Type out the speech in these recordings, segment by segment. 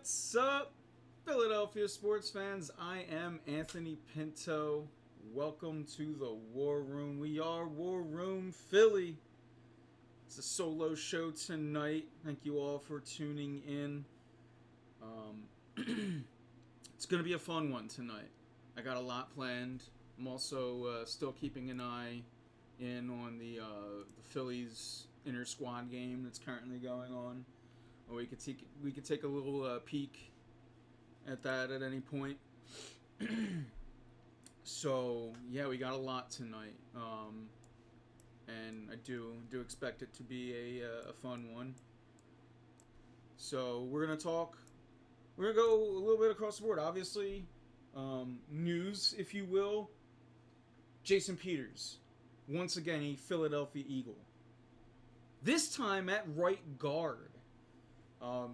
What's up, Philadelphia sports fans? I am Anthony Pinto. Welcome to the War Room. We are War Room Philly. It's a solo show tonight. Thank you all for tuning in. It's going to be a fun one tonight. I got a lot planned. I'm also still keeping an eye in on the Phillies inter squad game that's currently going on. We could take a little peek at that at any point. So yeah, we got a lot tonight, and I do expect it to be a fun one. So we're gonna talk. We're gonna go a little bit across the board. Obviously, news, if you will. Jason Peters, once again a Philadelphia Eagle. This time at right guard.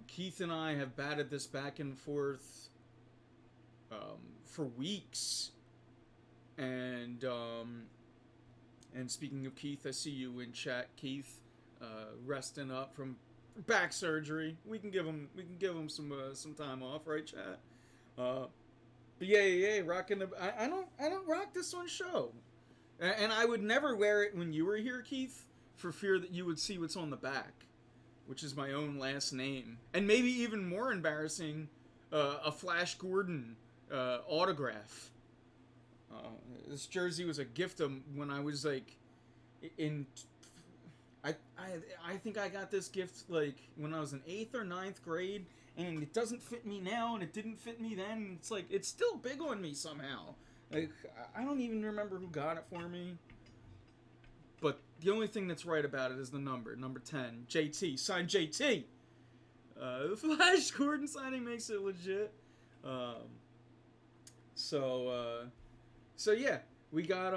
Keith and I have batted this back and forth for weeks, and speaking of Keith, I see you in chat, Keith, resting up from back surgery. We can give him some time off, right, chat? But yeah, rocking the. I don't rock this on show, and I would never wear it when you were here, Keith, for fear that you would see what's on the back, which is my own last name. And maybe even more embarrassing, a Flash Gordon autograph. This jersey was a gift when I was like in... I think I got this gift like when I was in 8th or 9th grade, and it doesn't fit me now, and it didn't fit me then. It's like, it's still big on me somehow. Like, I don't even remember who got it for me. But the only thing that's right about it is the number 10. JT. Sign JT. The Flash Gordon signing makes it legit. So yeah, we got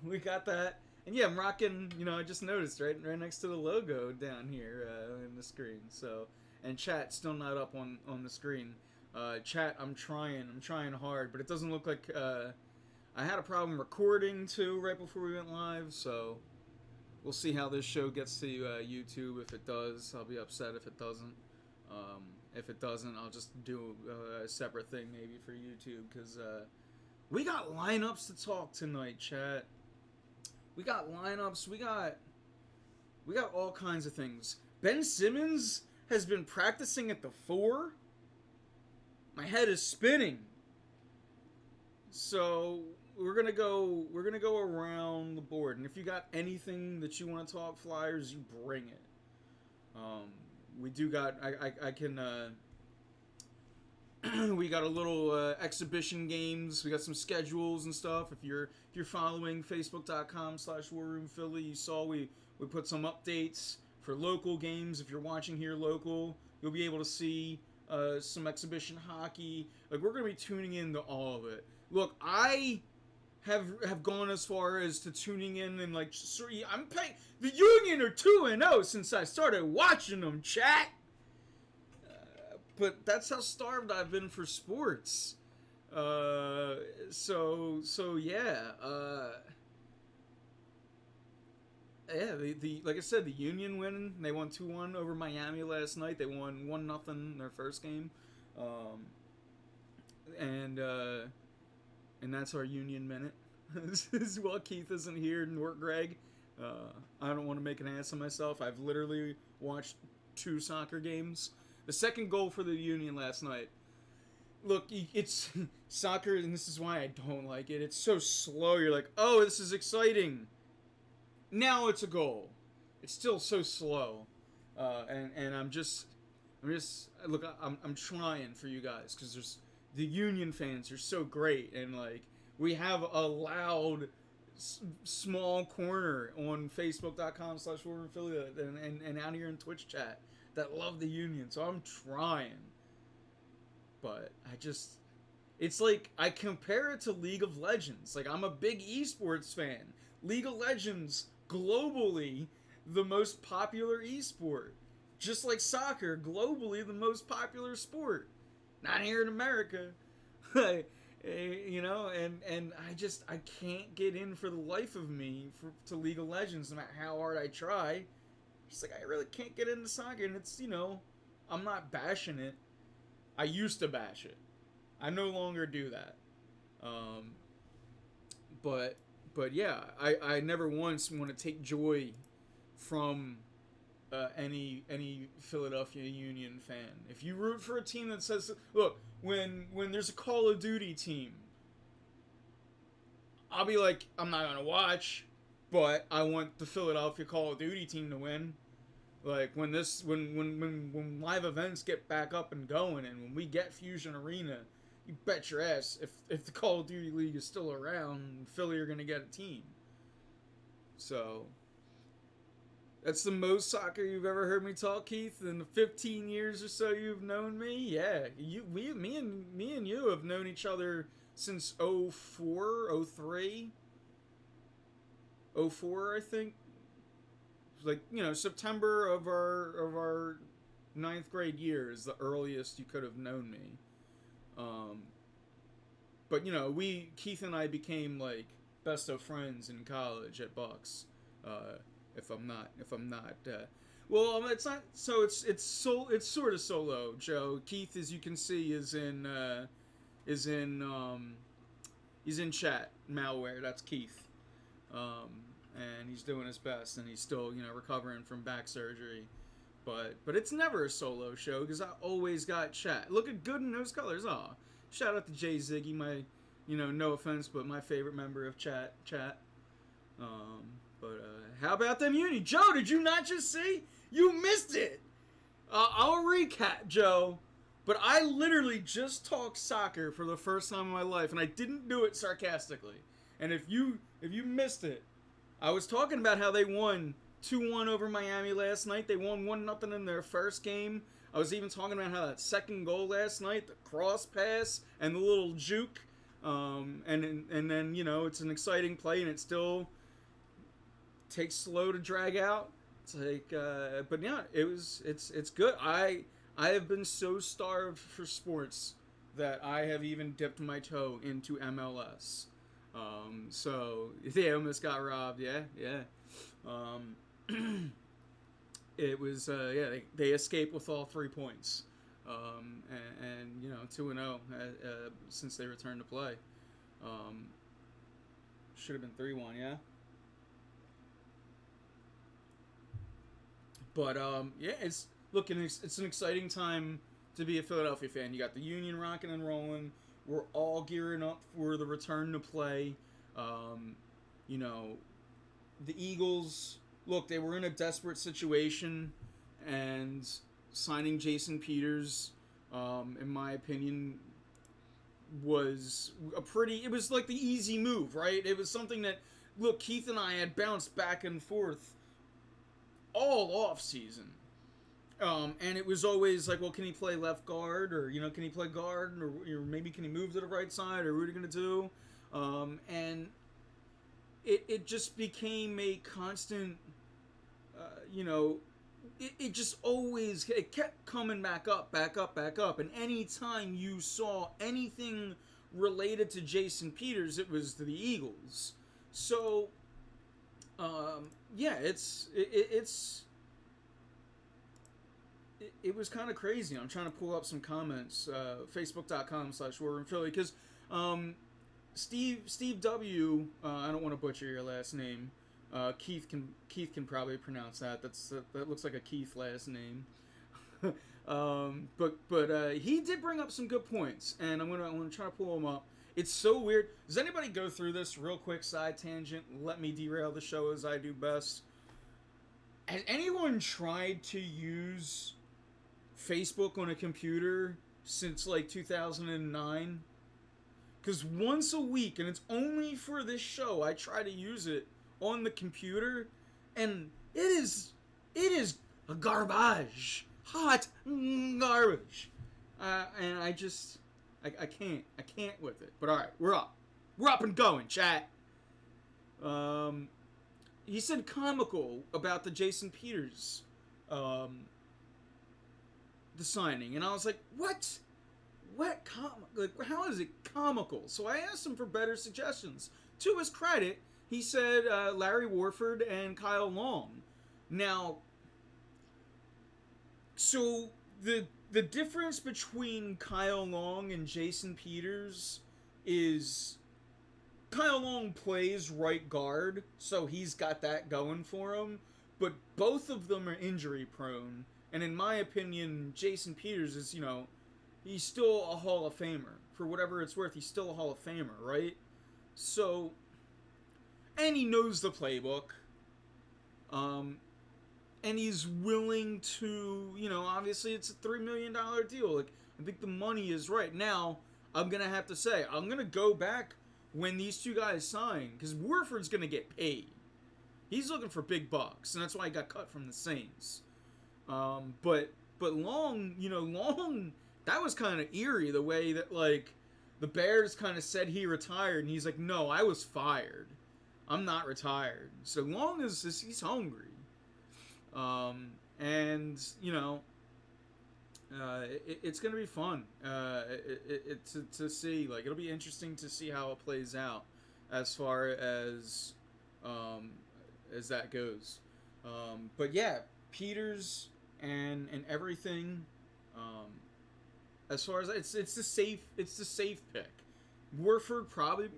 we got that. And yeah, I'm rocking, I just noticed right next to the logo down here in the screen. So, and chat still not up on the screen. Chat, I'm trying hard, but it doesn't look like I had a problem recording, too, right before we went live, so we'll see how this show gets to YouTube. If it does, I'll be upset if it doesn't. If it doesn't, I'll just do a separate thing maybe for YouTube, because we got lineups to talk tonight, chat. We got lineups, we got all kinds of things. Ben Simmons has been practicing at the 4. My head is spinning. So we're gonna go around the board, and if you got anything that you want to talk Flyers, you bring it. We do got I can we got a little exhibition games. We got some schedules and stuff. If you're following Facebook.com/WarRoomPhilly, you saw we put some updates for local games. If you're watching here local, you'll be able to see some exhibition hockey. Like, we're gonna be tuning into all of it. Look, I have gone as far as to tuning in and like, sorry, I'm paying. The Union are 2-0 since I started watching them, chat. But that's how starved I've been for sports. So yeah. Yeah, the like I said, the Union winning. They won 2-1 over Miami last night. They won 1-0 their first game, and that's our Union minute. This is while Keith isn't here, nor Greg. I don't want to make an ass of myself. I've literally watched 2 soccer games. The second goal for the Union last night. Look, it's soccer, and this is why I don't like it. It's so slow. You're like, oh, this is exciting. Now it's a goal. It's still so slow, and I'm just look. I'm trying for you guys, because there's the Union fans are so great, and like, we have a loud small corner on Facebook.com/WarRoomPhilly and out here in Twitch chat that love the Union. So I'm trying, but it's like, I compare it to League of Legends. Like, I'm a big esports fan. League of Legends, globally, the most popular esport. Just like soccer, globally, the most popular sport. Not here in America. And I can't get in for the life of me to League of Legends, no matter how hard I try. Just like, I really can't get into soccer, and it's, I'm not bashing it. I used to bash it. I no longer do that. Um, but yeah, I never once want to take joy from any Philadelphia Union fan. If you root for a team that says, look, when there's a Call of Duty team, I'll be like, I'm not gonna watch, but I want the Philadelphia Call of Duty team to win. Like when live events get back up and going, and when we get Fusion Arena, you bet your ass if the Call of Duty League is still around, Philly are gonna get a team. So that's the most soccer you've ever heard me talk, Keith, in the 15 years or so you've known me. Yeah, me and you have known each other since 04, 03, 04, I think. Like, September of our ninth grade year is the earliest you could have known me. But Keith and I became like best of friends in college at Bucks. If I'm not, well, it's not. So it's sort of solo. Joe Keith, as you can see, he's in chat. Malware. That's Keith. And he's doing his best, and he's still, recovering from back surgery. But it's never a solo show, because I always got chat. Looking good in those colors. Aw. Shout out to Jay Ziggy, my, no offense, but my favorite member of chat. How about them Uni? Joe, did you not just see? You missed it! I'll recap, Joe. But I literally just talked soccer for the first time in my life, and I didn't do it sarcastically. And if you missed it, I was talking about how they won 2-1 over Miami last night. They won 1-0 in their first game. I was even talking about how that second goal last night, the cross pass and the little juke, and then it's an exciting play, and it still takes slow to drag out. It's like, but yeah, it's good. I have been so starved for sports that I have even dipped my toe into MLS. So they almost got robbed. Yeah. It was, they escaped with all 3 points. And 2-0, since they returned to play. Should have been 3-1, yeah. But, it's an exciting time to be a Philadelphia fan. You got the Union rocking and rolling. We're all gearing up for the return to play. The Eagles, look, they were in a desperate situation, and signing Jason Peters, in my opinion, was it was like the easy move, right? It was something that, look, Keith and I had bounced back and forth all off season. And it was always like, well, can he play left guard, or can he play guard, or maybe can he move to the right side, or what are you gonna do? And it just became a constant, it just always kept coming back up, and any time you saw anything related to Jason Peters, it was to the Eagles. So, it was kind of crazy. I'm trying to pull up some comments, facebook.com/WarRoomPhilly, because Steve W, I don't want to butcher your last name. Keith can probably pronounce that. That looks like a Keith last name. But he did bring up some good points, and I'm gonna try to pull them up. It's so weird. Does anybody go through this real quick side tangent? Let me derail the show as I do best. Has anyone tried to use Facebook on a computer since like 2009? Because once a week, and it's only for this show, I try to use it on the computer, and it is a garbage, hot garbage, and I can't with it. But all right, we're up and going, chat. He said comical about the Jason Peters, the signing, and I was like, what? Like, how is it comical? So I asked him for better suggestions. To his credit, he said Larry Warford and Kyle Long. Now, so the difference between Kyle Long and Jason Peters is Kyle Long plays right guard, so he's got that going for him. But both of them are injury prone, and in my opinion, Jason Peters is, he's still a Hall of Famer. For whatever it's worth, he's still a Hall of Famer, right? So, and he knows the playbook. And he's willing to, obviously it's a $3 million deal. Like, I think the money is right. Now, I'm going to have to say, I'm going to go back when these two guys sign, because Warford's going to get paid. He's looking for big bucks, and that's why he got cut from the Saints. But Long, Long, that was kind of eerie, the way that, like, the Bears kind of said he retired, and he's like, no, I was fired. I'm not retired. So Long he's hungry. And, it's going to be fun to see. Like, it'll be interesting to see how it plays out as far as that goes. But yeah, Peters and everything, as far as it's the safe pick. Warford probably,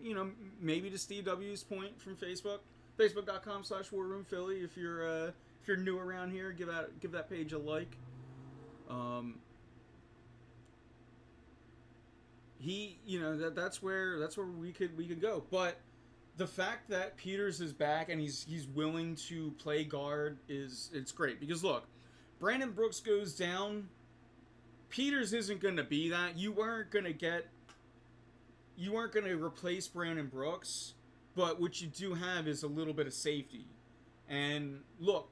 maybe to Steve W's point from Facebook, facebook.com/warroomphilly. If you're new around here, give that page a like. That's where we could go. But the fact that Peters is back and he's willing to play guard it's great, because look, Brandon Brooks goes down, Peters isn't going to be that. You weren't going to replace Brandon Brooks, but what you do have is a little bit of safety. And look,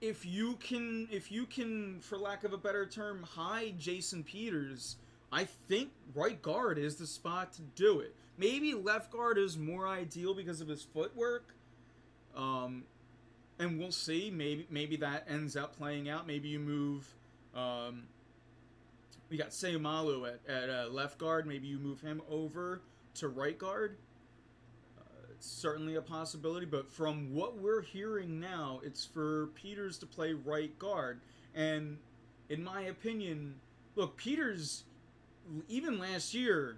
if you can, for lack of a better term, hide Jason Peters, I think right guard is the spot to do it. Maybe left guard is more ideal because of his footwork. And we'll see. Maybe that ends up playing out. Maybe you move. We got Sayamalu at left guard. Maybe you move him over to right guard. It's certainly a possibility. But from what we're hearing now, it's for Peters to play right guard. And in my opinion, look, Peters, even last year,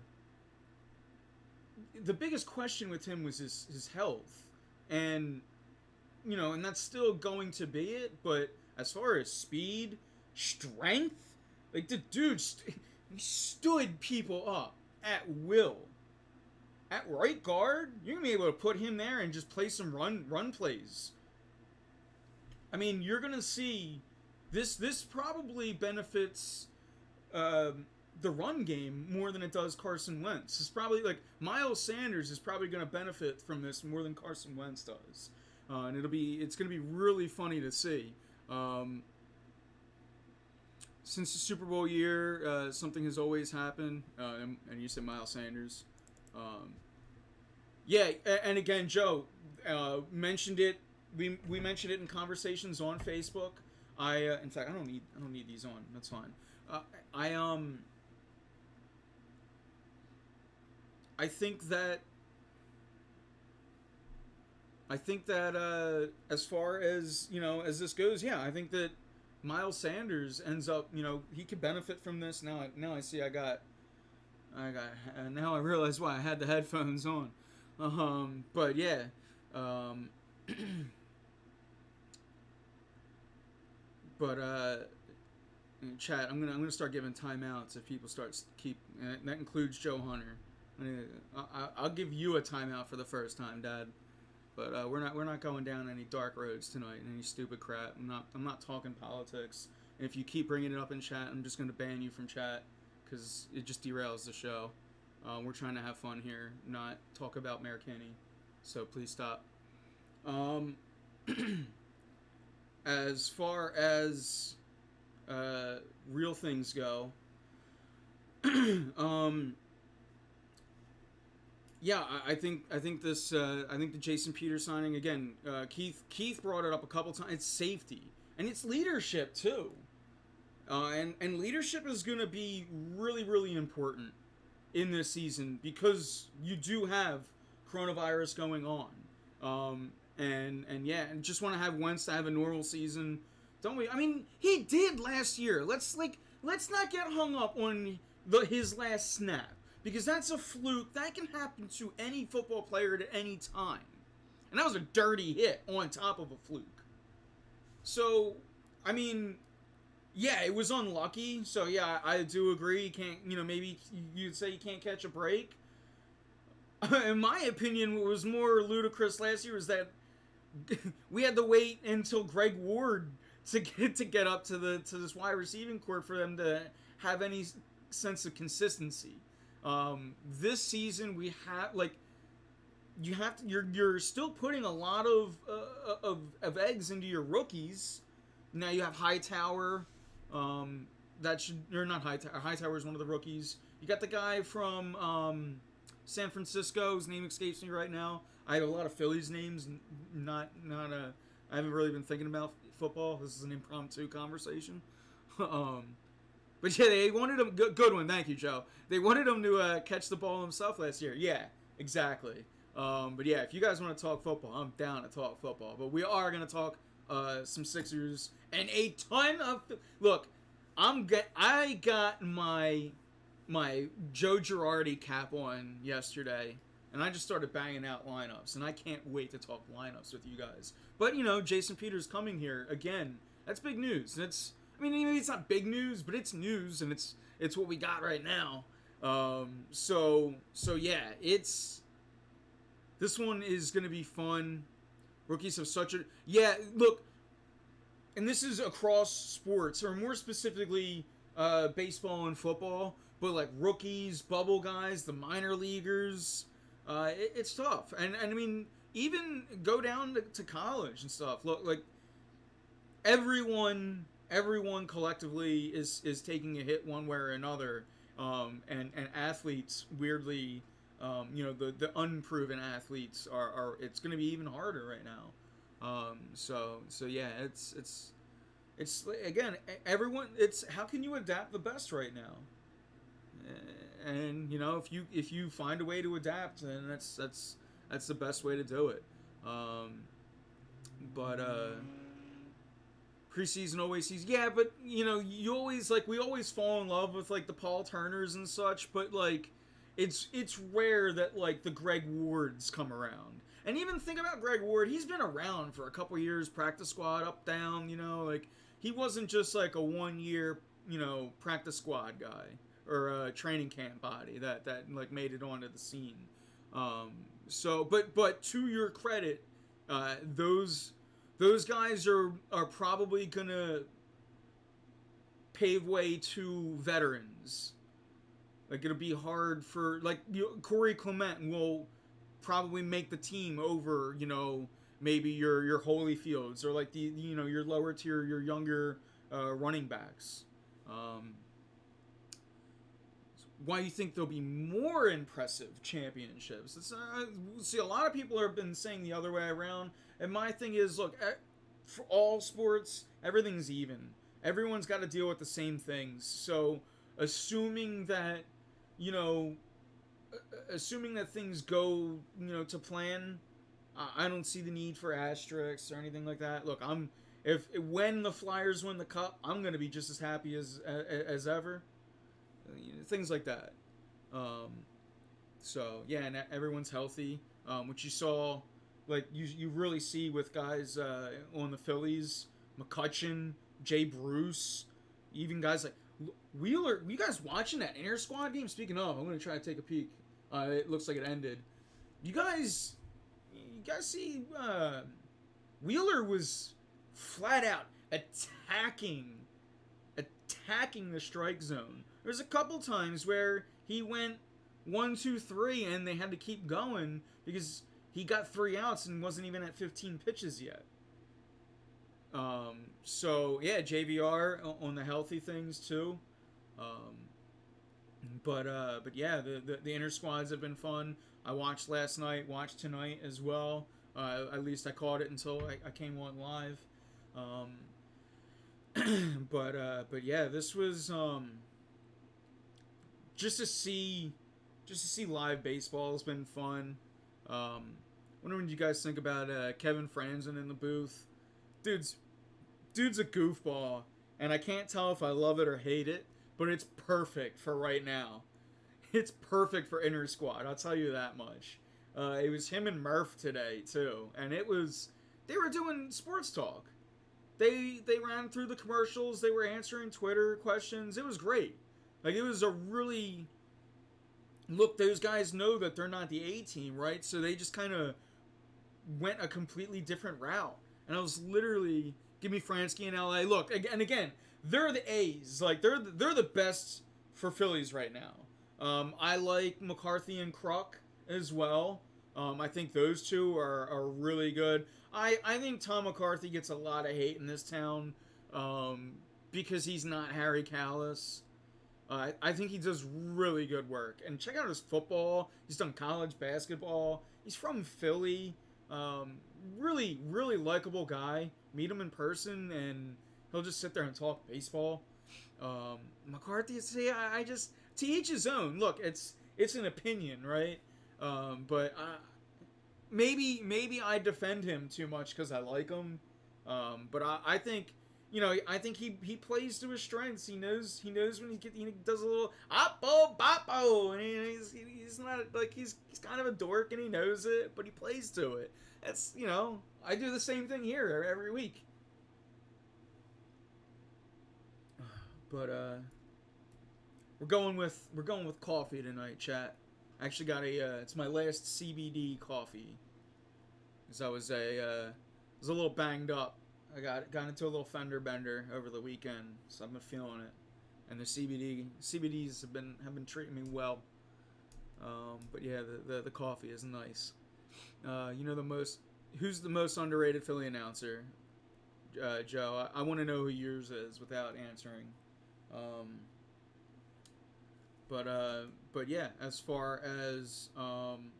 the biggest question with him was his health. And, and that's still going to be it. But as far as speed, strength, like, the dude he stood people up at will. At right guard, you're going to be able to put him there and just play some run plays. I mean, you're going to see this probably benefits the run game more than it does Carson Wentz. It's probably like Miles Sanders is probably going to benefit from this more than Carson Wentz does. And it's going to be really funny to see. Since the Super Bowl year, something has always happened. And you said Miles Sanders. Yeah, and again, Joe mentioned it. We mentioned it in conversations on Facebook. In fact, I don't need these on. That's fine. I think that as far as as this goes, yeah, I think that Miles Sanders ends up, he could benefit from this. Now I see now I realize why I had the headphones on. But yeah, chat, I'm gonna start giving timeouts if people start and that includes Joe Hunter. I'll give you a timeout for the first time, Dad. But we're not going down any dark roads tonight and any stupid crap. I'm not talking politics. And if you keep bringing it up in chat, I'm just gonna ban you from chat because it just derails the show. We're trying to have fun here, not talk about Mayor Kenny. So please stop. As far as real things go, yeah, I think the Jason Peters signing again. Keith brought it up a couple times. It's safety and it's leadership too, and leadership is going to be really, really important in this season because you do have coronavirus going on. And just want to have Wentz to have a normal season Don't we? I mean, he did last year. Let's not get hung up on his last snap, because that's a fluke. That can happen to any football player at any time. And that was a dirty hit on top of a fluke. So, I mean, yeah, it was unlucky. So, yeah, I do agree. You can't, maybe you'd say you can't catch a break. In my opinion, what was more ludicrous last year was that we had to wait until Greg Ward to get up to this wide receiving corps for them to have any sense of consistency. This season we have you're still putting a lot of eggs into your rookies. Now you have Hightower. That should You're not Hightower. Hightower is one of the rookies. You got the guy from San Francisco, whose name escapes me right now. I have a lot of Phillies names. I haven't really been thinking about football. This is an impromptu conversation. But yeah, they wanted him. Good one, thank you, Joe. They wanted him to catch the ball himself last year. Yeah, exactly. But yeah, if you guys want to talk football, I'm down to talk football. But we are going to talk some Sixers and a ton of. Look, I got my Joe Girardi cap on yesterday, and I just started banging out lineups, and I can't wait to talk lineups with you guys. But Jason Peters coming here again. That's big news. Maybe it's not big news, but it's news, and it's what we got right now. So yeah, this one is gonna be fun. Rookies have look, and this is across sports, or more specifically, baseball and football. But like rookies, bubble guys, the minor leaguers, it's tough. And I mean, even go down to college and stuff. Look, like everyone collectively is taking a hit one way or another. And athletes, weirdly, the unproven athletes are it's going to be even harder right now. So yeah, it's again, everyone. It's how can you adapt the best right now? And if you find a way to adapt, then that's the best way to do it. But preseason always sees, yeah, but you always, like, we always fall in love with like the Paul Turners and such, but like it's rare that like the Greg Wards come around. And even think about Greg Ward, he's been around for a couple years, practice squad, up, down, like he wasn't just like a 1 year, practice squad guy or a training camp body that like made it onto the scene. So, but to your credit, those guys are probably gonna pave way to veterans. Like, it'll be hard for, like, Corey Clement will probably make the team over, maybe your Holyfields, or like the your lower tier, your younger running backs. Why you think there'll be more impressive championships? See, a lot of people have been saying the other way around, and my thing is, look, for all sports, everything's even. Everyone's got to deal with the same things. So, assuming that things go, to plan, I don't see the need for asterisks or anything like that. Look, when the Flyers win the cup, I'm gonna be just as happy as ever. Things like that. So yeah, and everyone's healthy, which you saw, like you really see with guys on the Phillies, McCutchen, Jay Bruce, even guys like Wheeler. You guys watching that inter squad game? Speaking of, I'm gonna try to take a peek. It looks like it ended. You guys see Wheeler was flat out attacking the strike zone. There's a couple times where he went 1, 2, 3, and they had to keep going because he got 3 outs and wasn't even at 15 pitches yet. So yeah, JVR on the healthy things too. But yeah, the inter squads have been fun. I watched last night, watched tonight as well. At least I caught it until I came on live. But yeah, this was just to see live baseball has been fun. Wondering what you guys think about Kevin Franzen in the booth. Dude's dude's a goofball, and I can't tell if I love it or hate it, but it's perfect for right now. It's perfect for inner squad, I'll tell you that much. It was him and Murph today, too, and they were doing sports talk. They ran through the commercials, they were answering Twitter questions, it was great. Like, it was a really... Look, those guys know that they're not the A team, right? So they just kind of went a completely different route. And I was literally, give me Fransky in LA. Look, again, they're the A's. Like, they're the best for Phillies right now. I like McCarthy and Kruk as well. I think those two are really good. I think Tom McCarthy gets a lot of hate in this town because he's not Harry Callis. I think he does really good work. And check out his football. He's done college basketball. He's from Philly. Really, really likable guy. Meet him in person, and he'll just sit there and talk baseball. McCarthy, see, I just... To each his own. Look, it's an opinion, right? But maybe I defend him too much because I like him. But I think... I think he plays to his strengths. He knows when he does a little oppo boppo, and he's not like he's kind of a dork and he knows it, but he plays to it. That's I do the same thing here every week. But we're going with coffee tonight, chat. I actually got it's my last CBD coffee, because I was a little banged up. I got into a little fender bender over the weekend, so I've been feeling it, and the CBDs have been treating me well. But yeah, the coffee is nice. Who's the most underrated Philly announcer? Joe, I want to know who yours is without answering. But yeah, as far as Tom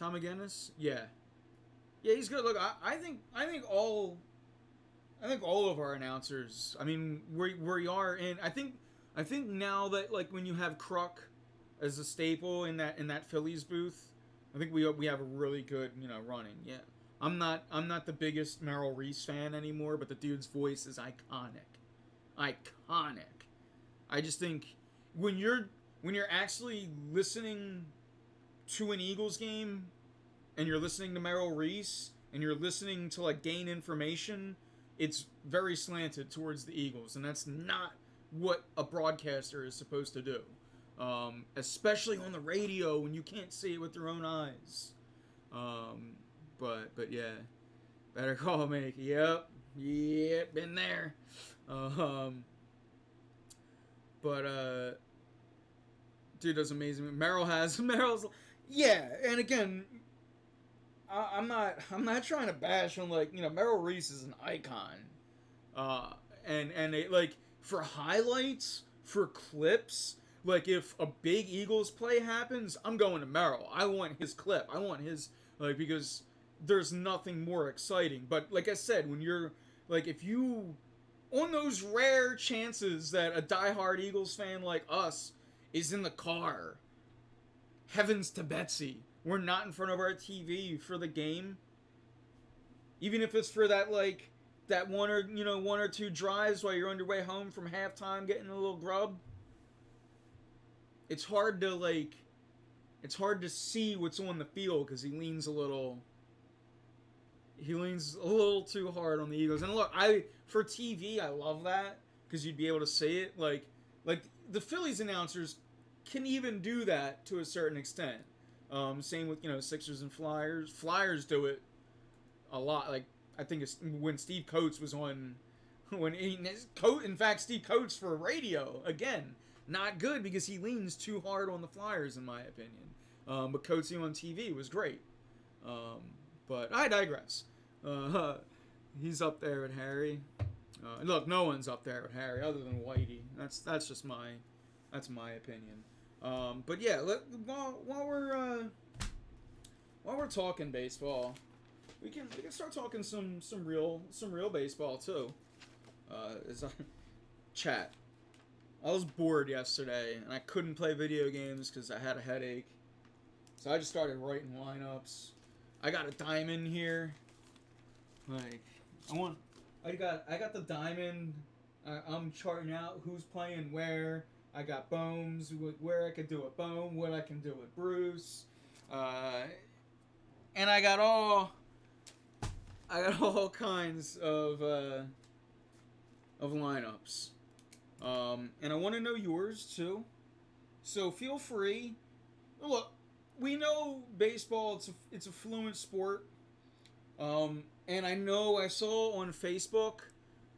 McGinnis, yeah, he's good. Look, I think all of our announcers. I mean, we are in. I think now that, like, when you have Kruk as a staple in that Phillies booth, I think we have a really good running. Yeah, I'm not the biggest Merrill Reese fan anymore, but the dude's voice is iconic. I just think when you're actually listening to an Eagles game and you're listening to Merrill Reese and you're listening to, like, gain information, it's very slanted towards the Eagles, and that's not what a broadcaster is supposed to do. Especially on the radio when you can't see it with your own eyes. But yeah, Better Call Maker. Yep, been there. Dude does amazing. Merrill's, yeah, and again, I'm not trying to bash on, like, Merrill Reese is an icon, and it, like, for highlights, for clips, like, if a big Eagles play happens, I'm going to Merrill. I want his clip. I want his, like, because there's nothing more exciting. But like I said, when you're, like, if you, on those rare chances that a diehard Eagles fan like us is in the car, heavens to Betsy, we're not in front of our TV for the game. Even if it's for that, like, that one or two drives while you're on your way home from halftime getting a little grub. It's hard to see what's on the field because he leans a little too hard on the Eagles. And look, for TV, I love that because you'd be able to see it. Like the Phillies announcers can even do that to a certain extent. Same with Sixers and Flyers. Flyers do it a lot. Like, I think it's when Steve Coates was on, in fact, Steve Coates for radio, again, not good because he leans too hard on the Flyers, in my opinion. But Coatesy on TV was great. But I digress. He's up there with Harry. Look, no one's up there with Harry other than Whitey. That's just my opinion. But yeah, while we're talking baseball, we can start talking some real baseball too. Chat. I was bored yesterday and I couldn't play video games because I had a headache. So I just started writing lineups. I got a diamond here. Like, I want I got the diamond. I'm charting out who's playing where. I got Bohms, where I could do it Bohm, what I can do with Bruce, uh, and I got all kinds of lineups. And I want to know yours too. So feel free. Look, we know baseball. It's a fluent sport. And I know I saw on Facebook.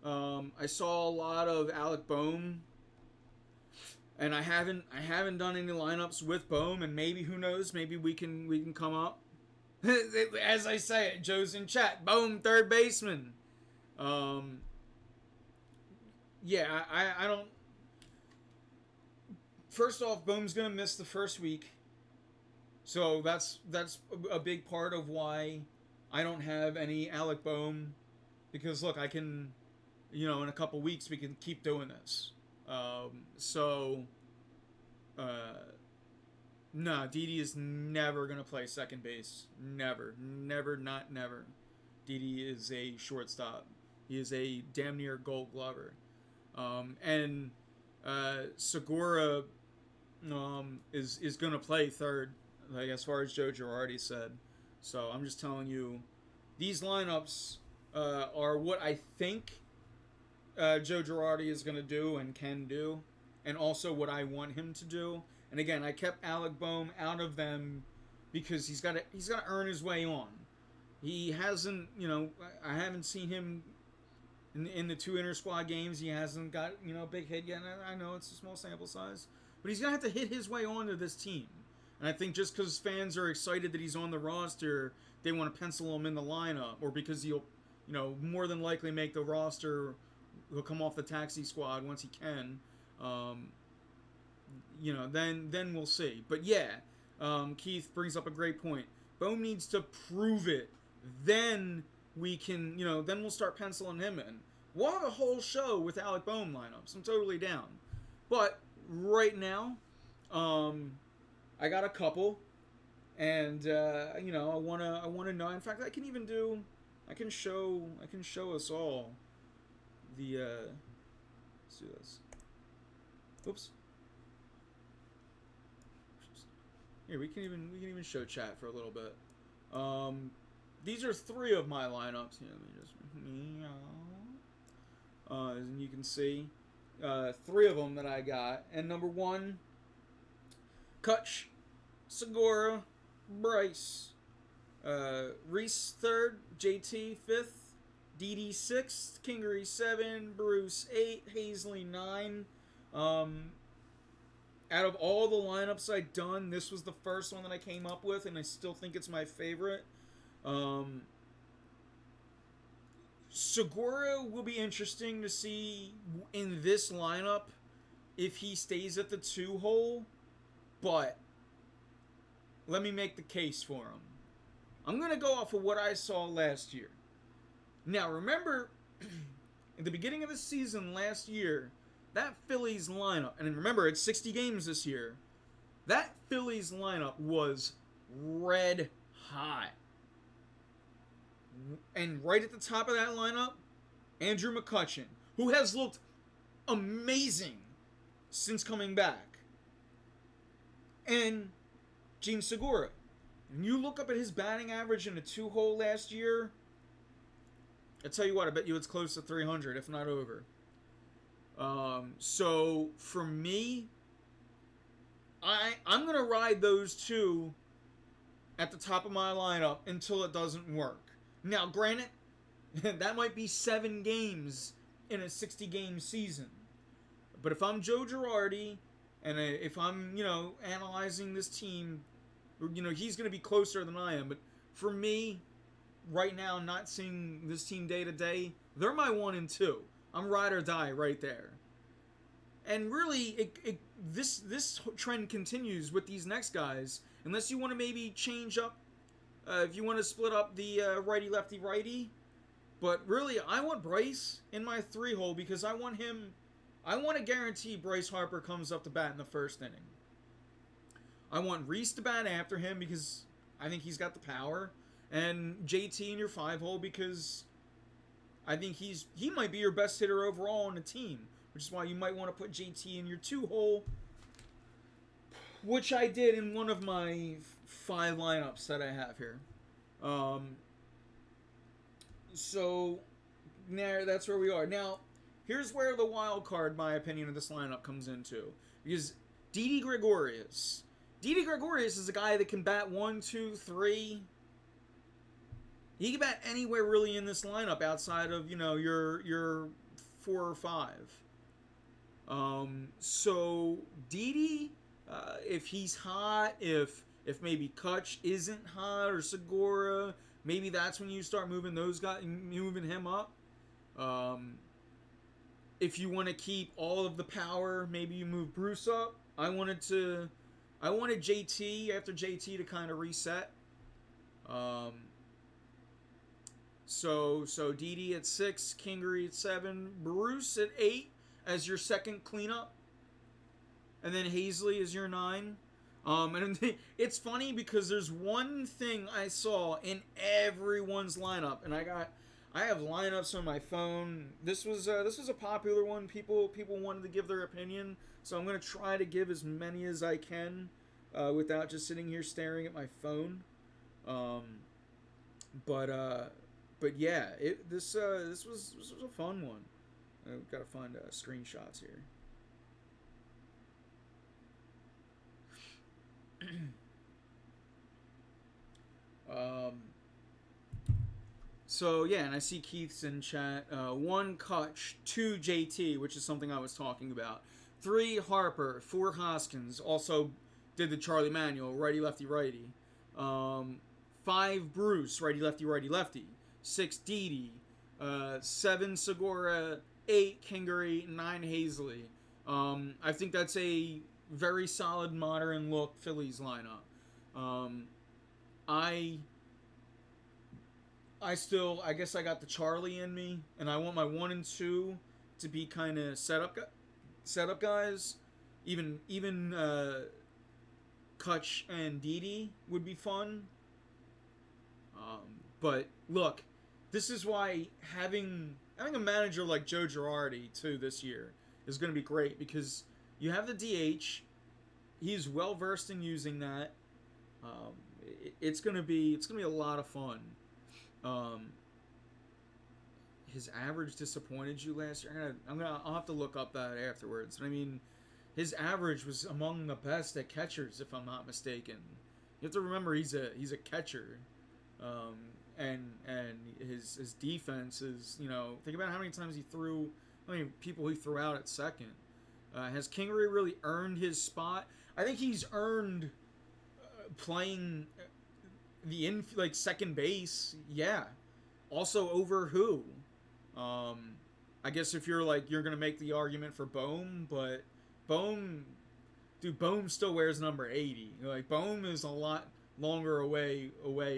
I saw a lot of Alec Bohm, and I haven't done any lineups with Bohm, and maybe who knows, maybe we can come up. As I say it, Joe's in chat. Bohm, third baseman. Um, yeah, I don't. First off, Bohm's gonna miss the first week, so that's a big part of why I don't have any Alec Bohm. Because look, I can, in a couple weeks we can keep doing this. So, uh, no, Didi is never gonna play second base. Never, never, not never. Didi is a shortstop. He is a damn near Gold Glover. And Segura is gonna play third, like as far as Joe Girardi said. So I'm just telling you, these lineups are what I think Joe Girardi is gonna do and can do, and also what I want him to do. And again, I kept Alec Bohm out of them because he's got to earn his way on. He hasn't, I haven't seen him in the two inter squad games. He hasn't got a big hit yet. I know it's a small sample size, but he's gonna have to hit his way onto this team. And I think just because fans are excited that he's on the roster, they want to pencil him in the lineup, or because he'll, more than likely make the roster. He'll come off the taxi squad once he can. Then we'll see. But yeah, Keith brings up a great point. Bohm needs to prove it. Then we can, then we'll start penciling him in. We'll have a whole show with Alec Bohm lineups. I'm totally down. But right now, I got a couple, and I wanna know. In fact, I can show us all the. Let's do this. Oops. Here, we can even show chat for a little bit. These are 3 of my lineups. Here, let me just. And you can see 3 of them that I got. And number 1, Kutch, Segura, Bryce, Reese 3rd, JT 5th, Didi 6th, Kingery 7, Bruce 8, Hazley 9. Out of all the lineups I've done, this was the first one that I came up with, and I still think it's my favorite. Segura will be interesting to see in this lineup if he stays at the 2 hole, but let me make the case for him. I'm going to go off of what I saw last year. Now, remember, at the beginning of the season last year, that Phillies lineup, and remember, it's 60 games this year, that Phillies lineup was red hot. And right at the top of that lineup, Andrew McCutchen, who has looked amazing since coming back, and Gene Segura. And you look up at his batting average in a 2-hole last year, I tell you what, I bet you it's close to 300, if not over. So for me, I'm gonna ride those 2 at the top of my lineup until it doesn't work. Now, granted, that might be 7 games in a 60-game season. But if I'm Joe Girardi, and if I'm, analyzing this team, he's going to be closer than I am. But for me, right now, not seeing this team day to day, they're my 1 and 2. I'm ride or die right there. And really, this trend continues with these next guys, unless you want to maybe change up. If you want to split up the righty-lefty-righty. But really, I want Bryce in my 3-hole because I want to guarantee Bryce Harper comes up to bat in the first inning. I want Reese to bat after him because I think he's got the power. And JT in your 5-hole because I think he might be your best hitter overall on the team, which is why you might want to put JT in your 2 hole, which I did in one of my 5 lineups that I have here. Um, so now that's where we are. Now, here's where the wild card, my opinion, of this lineup comes into. Because Didi Gregorius. Didi Gregorius is a guy that can bat 1, 2, 3. He can bat anywhere really in this lineup outside of, your 4 or 5. So Didi, if he's hot, if maybe Kutch isn't hot or Segura, maybe that's when you start moving those guys, moving him up. If you want to keep all of the power, maybe you move Bruce up. I wanted JT after JT to kind of reset. So Didi at 6, Kingery at 7, Bruce at 8 as your second cleanup, and then Hazley as your 9. And it's funny because there's one thing I saw in everyone's lineup, and I have lineups on my phone. This was a popular one. People wanted to give their opinion, so I'm gonna try to give as many as I can without just sitting here staring at my phone. But yeah, this was a fun one. I've got to find screenshots here. So yeah, and I see Keith's in chat. 1 Kutch, 2 JT, which is something I was talking about. 3 Harper, 4 Hoskins. Also did the Charlie Manuel, righty lefty righty. 5 Bruce, righty lefty righty lefty. 6 Didi, 7 Segura, 8 Kingery, 9 Hazley. I think that's a very solid modern look Phillies lineup. I guess I got the Charlie in me, and I want my 1 and 2 to be kind of setup guys. Even Kutch and Didi would be fun. But look, this is why having a manager like Joe Girardi too this year is going to be great, because you have the DH. He's well versed in using that. It's going to be a lot of fun. His average disappointed you last year. I'll have to look up that afterwards. But I mean, his average was among the best at catchers, if I'm not mistaken. You have to remember he's a catcher. And his defense is, think about how many people he threw out at second. Has Kingery really earned his spot? I think he's earned playing second base. Yeah. Also over who? I guess if you're gonna make the argument for Bohm, but Bohm still wears number 80. Bohm is a lot longer away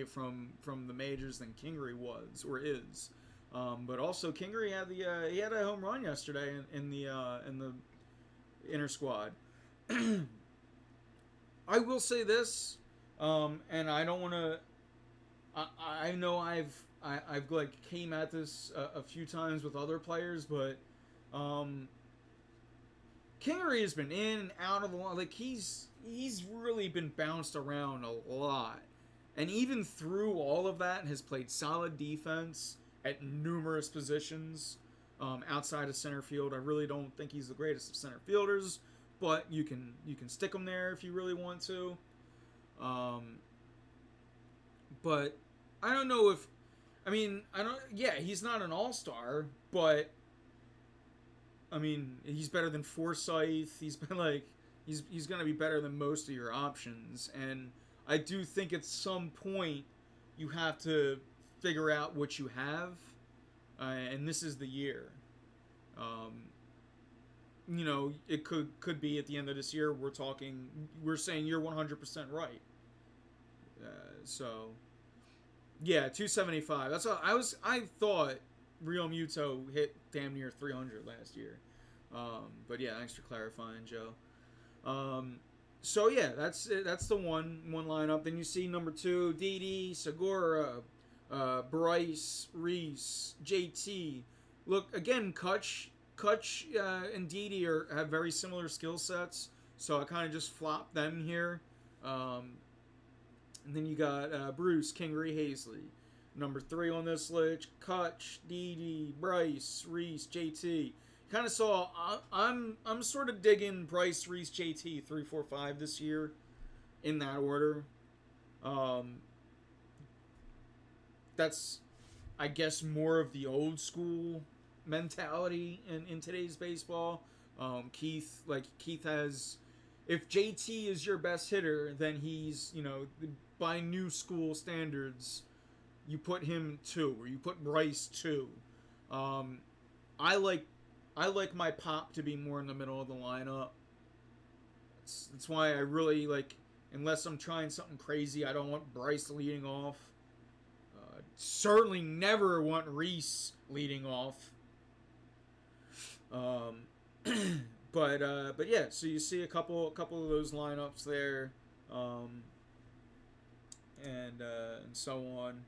from the majors than Kingery was or is. But also Kingery had he had a home run yesterday in the inter squad. I will say this, and I don't want to. I know I've came at this a few times with other players, but Kingery has been in and out of the line. He's really been bounced around a lot. And even through all of that, has played solid defense at numerous positions outside of center field. I really don't think he's the greatest of center fielders, but you can stick him there if you really want to. But I don't know if... he's not an all-star, but... he's better than Forsythe. He's been he's going to be better than most of your options. And I do think at some point you have to figure out what you have. And this is the year. It could be at the end of this year. We're saying you're 100% right. Yeah, 275. That's all I thought Real Muto hit damn near 300 last year. But yeah, thanks for clarifying, Joe. So yeah, that's the one lineup. Then you see number 2, Didi, Segura, Bryce, Reese, JT. Look again, Kutch, and Didi have very similar skill sets, so I kind of just flopped them here. And then you got Bruce, Kingery, Hazley. Number 3 on this list: Kutch, Didi, Bryce, Reese, JT. Kind of saw I'm sort of digging Bryce, Reese, JT 3, 4, 5 this year, in that order. That's, I guess, more of the old school mentality in today's baseball. Keith has, if JT is your best hitter, then he's, by new school standards, you put him 2 or you put Bryce 2. I like my pop to be more in the middle of the lineup. That's why I really like, unless I'm trying something crazy, I don't want Bryce leading off. Certainly never want Reese leading off. But yeah, so you see a couple of those lineups there, and so on.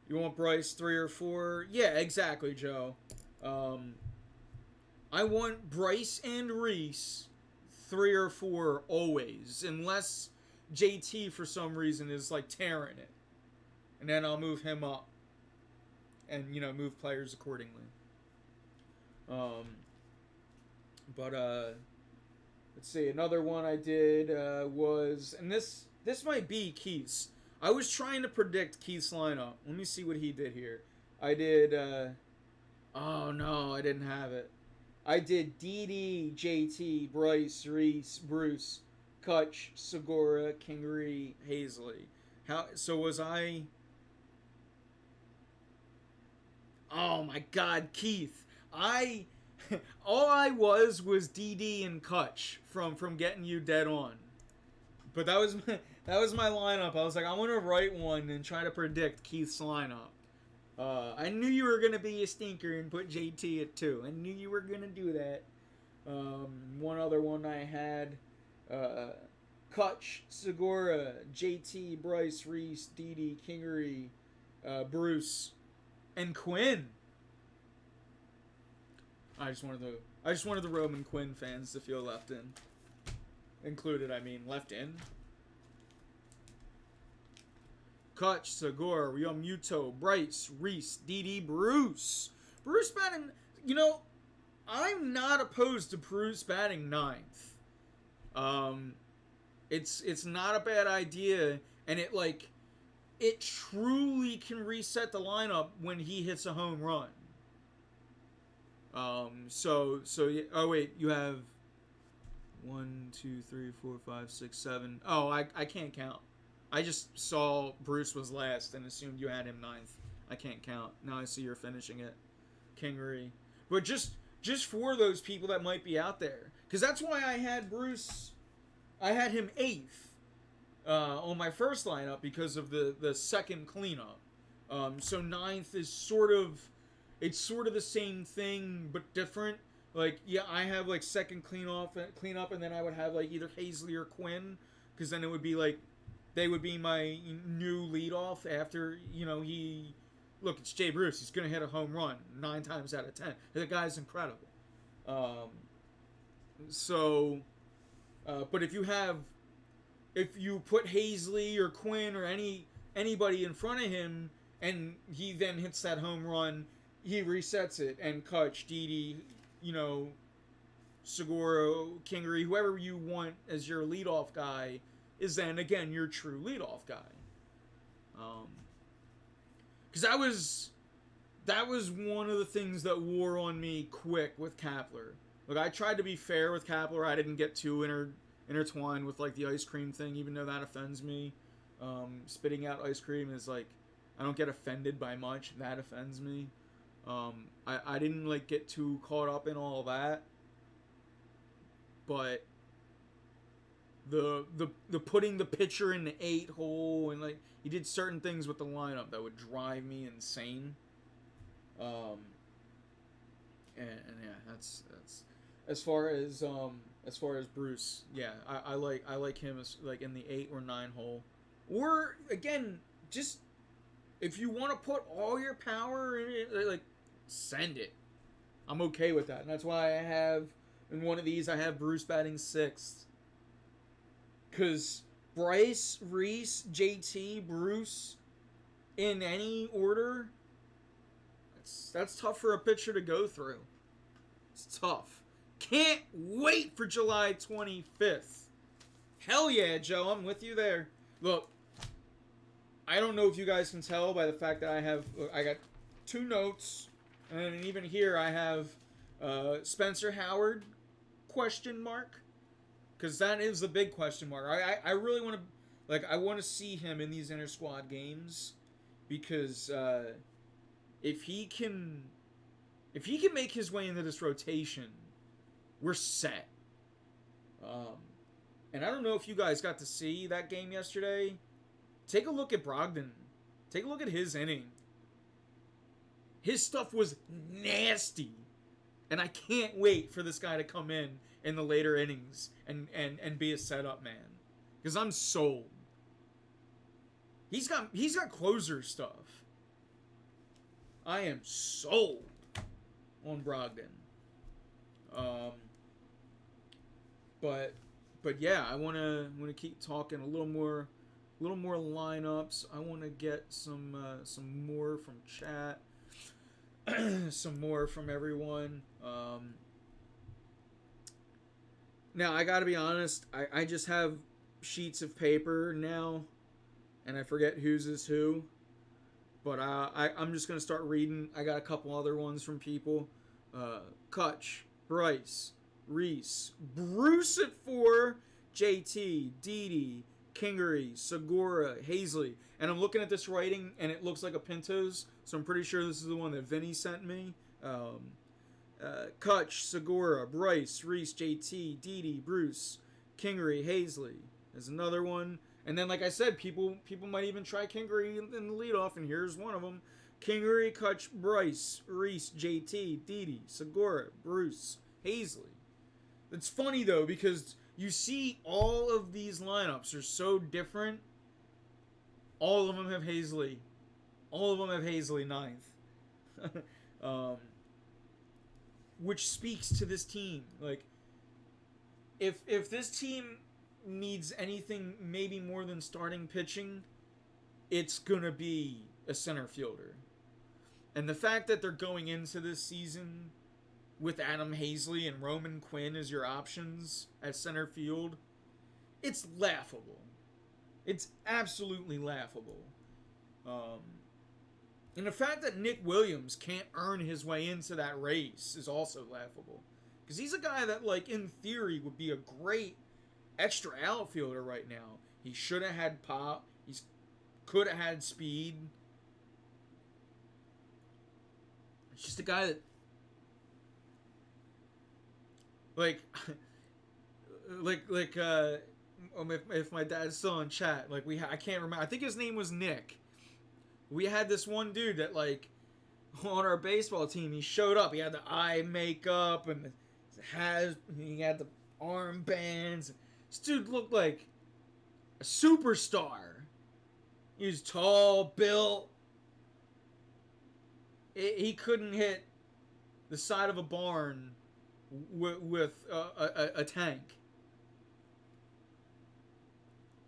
You want Bryce 3 or 4? Yeah, exactly, Joe. I want Bryce and Reese 3 or 4 always, unless JT for some reason is like tearing it, and then I'll move him up, and move players accordingly. But let's see. Another one I did was, and this might be Keith's. I was trying to predict Keith's lineup. Let me see what he did here. I did. Oh no, I didn't have it. I did Didi, JT, Bryce, Reese, Bruce, Kutch, Segura, Kingery, Hazley. So was I? Oh my God, Keith! All I was DD and Kutch from getting you dead on. But that was my lineup. I was like, I want to write one and try to predict Keith's lineup. I knew you were gonna be a stinker and put JT at 2. I knew you were gonna do that. One other one I had: Kutch, Segura, JT, Bryce, Reese, Didi, Kingery, Bruce, and Quinn. I just wanted the Roman Quinn fans to feel left in. Included, I mean, left in. Kutch, Segura, Realmuto, Bryce, Reese, Didi, Bruce. Bruce batting, I'm not opposed to Bruce batting 9th. It's not a bad idea, and it truly can reset the lineup when he hits a home run. So oh wait, you have 1, 2, 3, 4, 5, 6, 7. Oh, I can't count. I just saw Bruce was last and assumed you had him 9th. I can't count. Now I see you're finishing it. Kingery. But just for those people that might be out there, because that's why I had Bruce. I had him 8th on my first lineup because of the second cleanup. So 9th is sort of the same thing but different. Like, yeah, I have like second cleanup, and then I would have like either Hazley or Quinn, because then it would be like they would be my new leadoff after it's Jay Bruce. He's gonna hit a home run 9 times out of 10. The guy's incredible. But if you put Hazley or Quinn or anybody in front of him, and he then hits that home run, he resets it, and Kutch, Didi, Segura, Kingery, whoever you want as your leadoff guy is then again your true leadoff guy. Because that was one of the things that wore on me quick with Kapler. Look, I tried to be fair with Kapler. I didn't get too intertwined with like the ice cream thing, even though that offends me. Spitting out ice cream is like, I don't get offended by much. That offends me. I didn't like get too caught up in all that, but the putting the pitcher in the 8 hole, and like he did certain things with the lineup that would drive me insane. And yeah, that's as far as Bruce. Yeah, I like him as like in the 8 or 9 hole, or again just If you want to put all your power in it, like, send it. I'm okay with that. And that's why I have, in one of these, I have Bruce batting 6th. Because Bryce, Reese, JT, Bruce, in any order, that's tough for a pitcher to go through. It's tough. Can't wait for July 25th. Hell yeah, Joe, I'm with you there. Look, I don't know if you guys can tell by the fact that I got 2 notes, and even here I have Spencer Howard, question mark, because that is the big question mark. I really want to, I want to see him in these inter-squad games, because if he can make his way into this rotation, we're set. And I don't know if you guys got to see that game yesterday. Take a look at Brogdon. Take a look at his inning. His stuff was nasty. And I can't wait for this guy to come in the later innings and be a setup man. Because I'm sold. He's got closer stuff. I am sold on Brogdon. But yeah, I wanna keep talking a little more lineups. I want to get some more from chat, some more from everyone. Now I gotta be honest, I just have sheets of paper now, and I forget whose is who. But I'm just gonna start reading. I got a couple other ones from people. Kutch, Bryce, Reese, Bruce at 4, JT, Didi, Kingery, Segura, Hazley. And I'm looking at this writing, and it looks like a Pintos, so I'm pretty sure this is the one that Vinny sent me. Kutch, Segura, Bryce, Reese, JT, Didi, Bruce, Kingery, Hazley. There's another one. And then, like I said, people might even try Kingery in the leadoff, and here's one of them. Kingery, Kutch, Bryce, Reese, JT, Didi, Segura, Bruce, Hazley. It's funny, though, because you see all of these lineups are so different. All of them have Hazley. All of them have Hazley 9th. Which speaks to this team. Like, if this team needs anything maybe more than starting pitching, it's going to be a center fielder. And the fact that they're going into this season with Adam Hazley and Roman Quinn as your options at center field, it's laughable. It's absolutely laughable. And the fact that Nick Williams can't earn his way into that race is also laughable. Because he's a guy that, like, in theory would be a great extra outfielder right now. He should have had pop. He could have had speed. It's just a guy that, if my dad's still in chat, I can't remember. I think his name was Nick. We had this one dude that, like, on our baseball team, he showed up. He had the eye makeup and he had the armbands. This dude looked like a superstar. He was tall, built. He couldn't hit the side of a barn with a tank.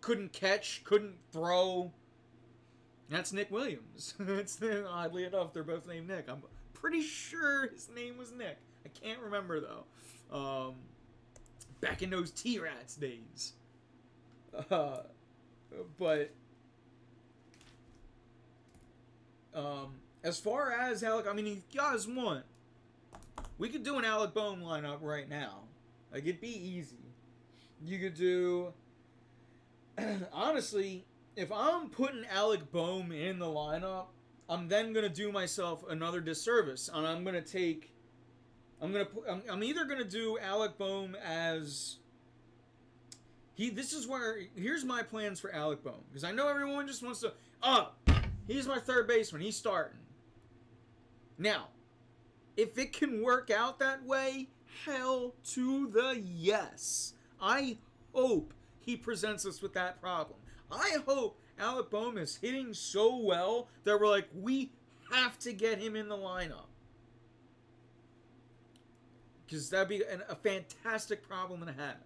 Couldn't catch, couldn't throw. That's Nick Williams. Oddly enough, they're both named Nick. I'm pretty sure his name was Nick. I can't remember, though. Back in those T-Rats days. But as far as Alec, I mean, if you guys want, we could do an Alec Bohm lineup right now. Like, it'd be easy. You could do... Honestly, if I'm putting Alec Bohm in the lineup, I'm then going to do myself another disservice. And I'm going to take... I'm either going to do Alec Bohm as... Here's my plans for Alec Bohm. Because I know everyone just wants to... He's my third baseman. He's starting. Now, if it can work out that way, hell to the yes. I hope he presents us with that problem. I hope Alec Bohm is hitting so well that we're like, we have to get him in the lineup. Because that'd be a fantastic problem to have.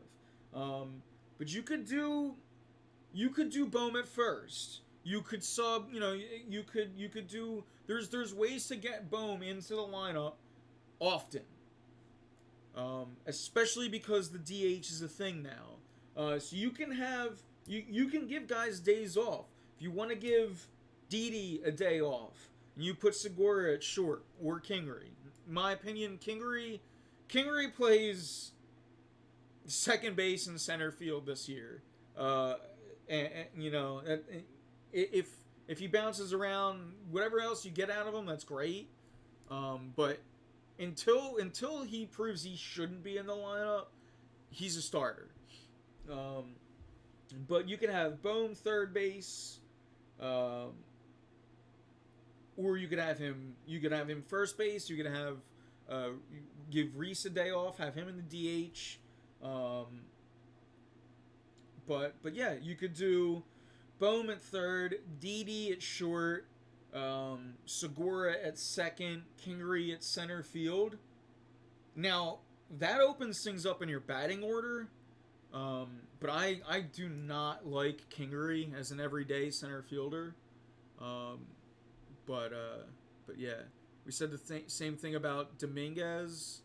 But you could do Bohm at first. You could sub, you could do. There's ways to get Bohm into the lineup often. Especially because the DH is a thing now. So you can have you can give guys days off. If you want to give Didi a day off, and you put Segura at short or Kingery. In my opinion, Kingery plays second base and center field this year. If he bounces around, whatever else you get out of him, that's great. But until he proves he shouldn't be in the lineup, he's a starter. But you can have Bohm third base, or you could have him. You could have him first base. You could have give Reese a day off. Have him in the DH. But yeah, you could do Bohm at third, Didi at short, Segura at second, Kingery at center field. Now, that opens things up in your batting order, but I do not like Kingery as an everyday center fielder. But yeah, we said the same thing about Dominguez.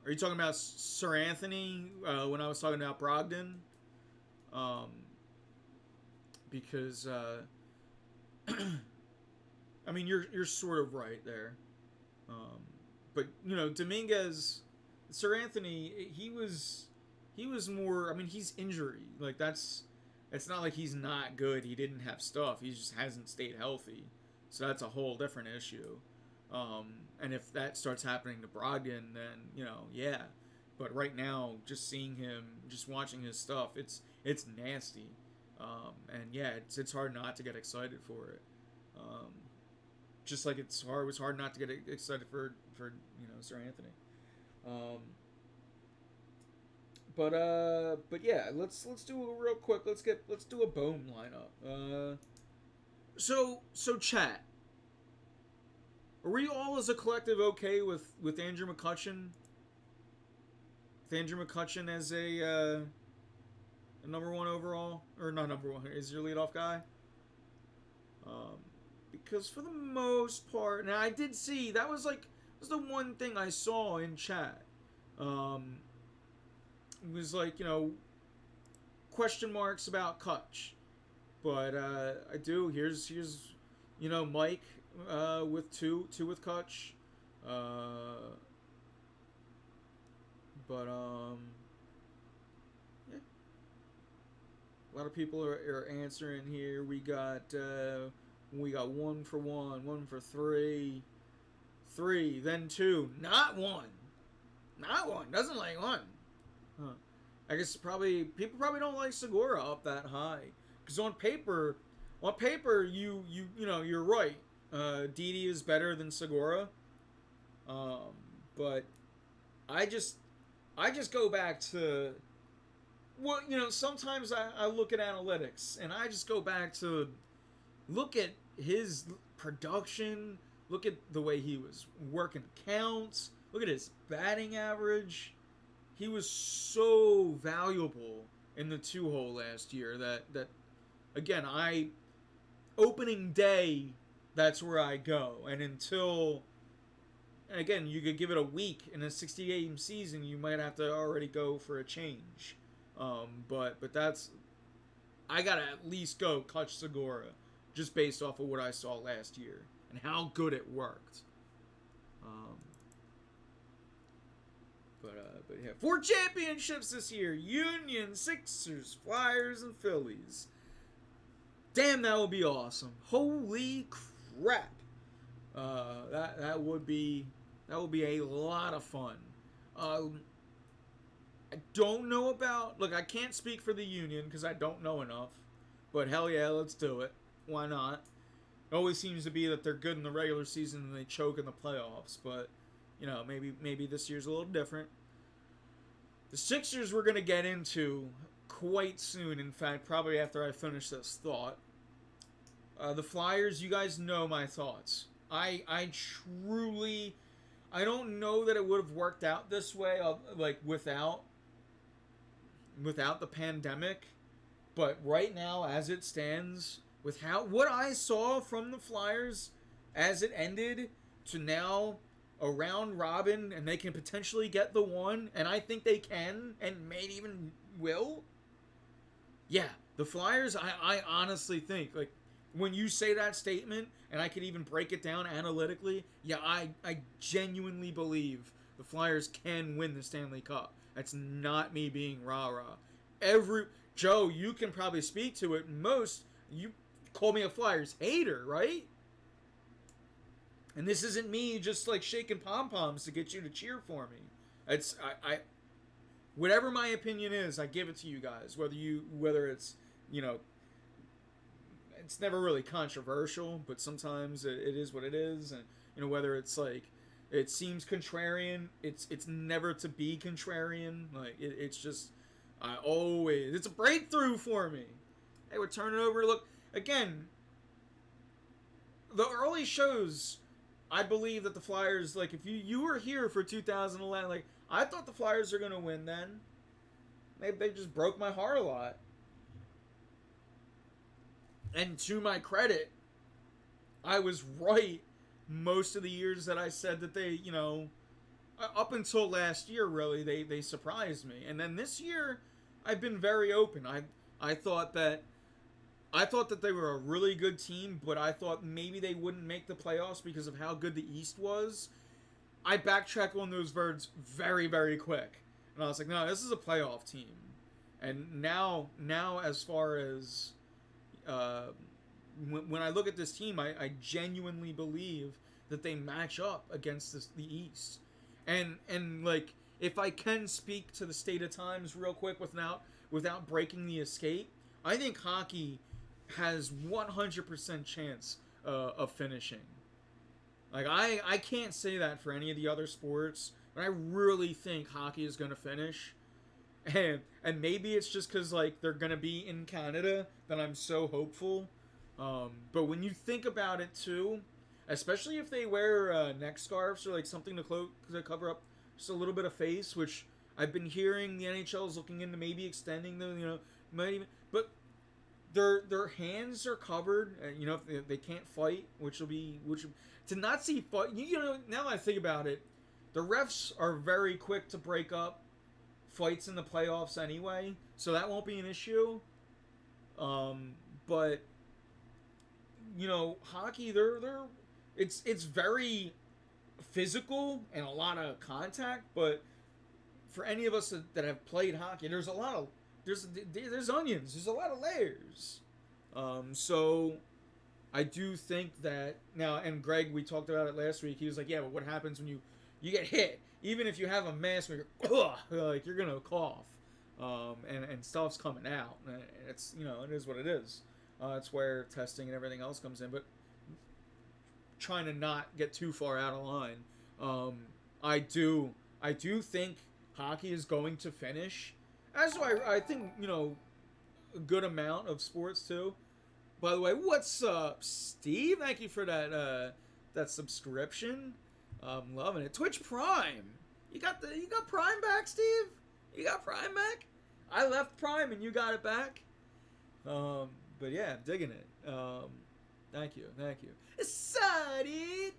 Are you talking about Sir Anthony when I was talking about Brogdon? Because I mean you're sort of right there, but Dominguez, Sir Anthony, he was more. I mean he's injury like it's not like he's not good. He didn't have stuff. He just hasn't stayed healthy, so that's a whole different issue. And if that starts happening to Brogdon, then yeah. But right now, just seeing him, just watching his stuff, it's nasty. And yeah, it's hard not to get excited for it. Just like it was hard not to get excited for Sir Anthony. But yeah, let's do it real quick. Let's do a Bohm lineup. So chat. Are we all as a collective okay with Andrew McCutchen? With Andrew McCutchen as a number one overall, or not number one, is your leadoff guy? Because for the most part, and I did see that was the one thing I saw in chat. It was like question marks about Kutch, but I do. Here's Mike with two with Kutch, but yeah. A lot of people are answering here. We got 1 for 1, 1 for 3, 3, then 2, not 1, doesn't like 1. Huh. I guess people probably don't like Segura up that high because on paper you're right. Didi is better than Segura, but I just go back to sometimes I look at analytics and I just go back to look at his production, look at the way he was working counts, look at his batting average. He was so valuable in the 2-hole last year that again, opening day, that's where I go. And again, you could give it a week in a 60-game season, you might have to already go for a change. But that's, I gotta at least go Kutch Segura, just based off of what I saw last year and how good it worked. But yeah, 4 championships this year: Union, Sixers, Flyers, and Phillies. Damn, that would be awesome! Holy crap! That would be a lot of fun. I don't know about. Look, I can't speak for the Union because I don't know enough. But hell yeah, let's do it. Why not? It always seems to be that they're good in the regular season and they choke in the playoffs. But maybe this year's a little different. The Sixers we're gonna get into quite soon. In fact, probably after I finish this thought. The Flyers, you guys know my thoughts. I truly, I don't know that it would have worked out this way, like without the pandemic. But right now, as it stands, with what I saw from the Flyers as it ended to now a round robin, and they can potentially get the one, and I think they can, and may even will. Yeah, the Flyers, I honestly think, like, when you say that statement, and I could even break it down analytically, yeah, I genuinely believe the Flyers can win the Stanley Cup. That's not me being rah-rah. Joe, you can probably speak to it. You call me a Flyers hater, right? And this isn't me just like shaking pom-poms to get you to cheer for me. It's whatever my opinion is, I give it to you guys. Whether it's, it's never really controversial, but sometimes it is what it is. And whether it's like it seems contrarian, it's never to be contrarian. Like it's just it's a breakthrough for me. Hey, we're turning over. Look again. The early shows, I believe that the Flyers, like, if you were here for 2011, like, I thought the Flyers are going to win then. They just broke my heart a lot. And to my credit, I was right most of the years that I said that they, up until last year, really, they surprised me. And then this year, I've been very open. I thought that they were a really good team, but I thought maybe they wouldn't make the playoffs because of how good the East was. I backtracked on those words very, very quick. And I was like, no, this is a playoff team. And now as far as when I look at this team, I genuinely believe that they match up against the East. And like, if I can speak to the state of times real quick without breaking the escape, I think hockey has 100% chance of finishing. Like, I can't say that for any of the other sports, but I really think hockey is going to finish. And maybe it's just because, like, they're going to be in Canada that I'm so hopeful. But when you think about it, too, especially if they wear neck scarves or, like, something to cover up just a little bit of face, which I've been hearing the NHL is looking into maybe extending them, might even... But their hands are covered, if they can't fight, to not see fight. Now that I think about it, the refs are very quick to break up fights in the playoffs anyway, so that won't be an issue. But hockey, it's very physical and a lot of contact. But for any of us that have played hockey, there's a lot of there's onions. There's a lot of layers. So I do think that now, and Greg, we talked about it last week. He was like, yeah, but what happens when you get hit? Even if you have a mask, like you're gonna cough, and stuff's coming out. It's it is what it is. It's where testing and everything else comes in. But trying to not get too far out of line. I do think hockey is going to finish. As do I think, a good amount of sports too. By the way, what's up, Steve? Thank you for that subscription. I'm loving it. Twitch Prime. You got Prime back, Steve? You got Prime back? I left Prime and you got it back. But yeah, I'm digging it. Thank you. Excited.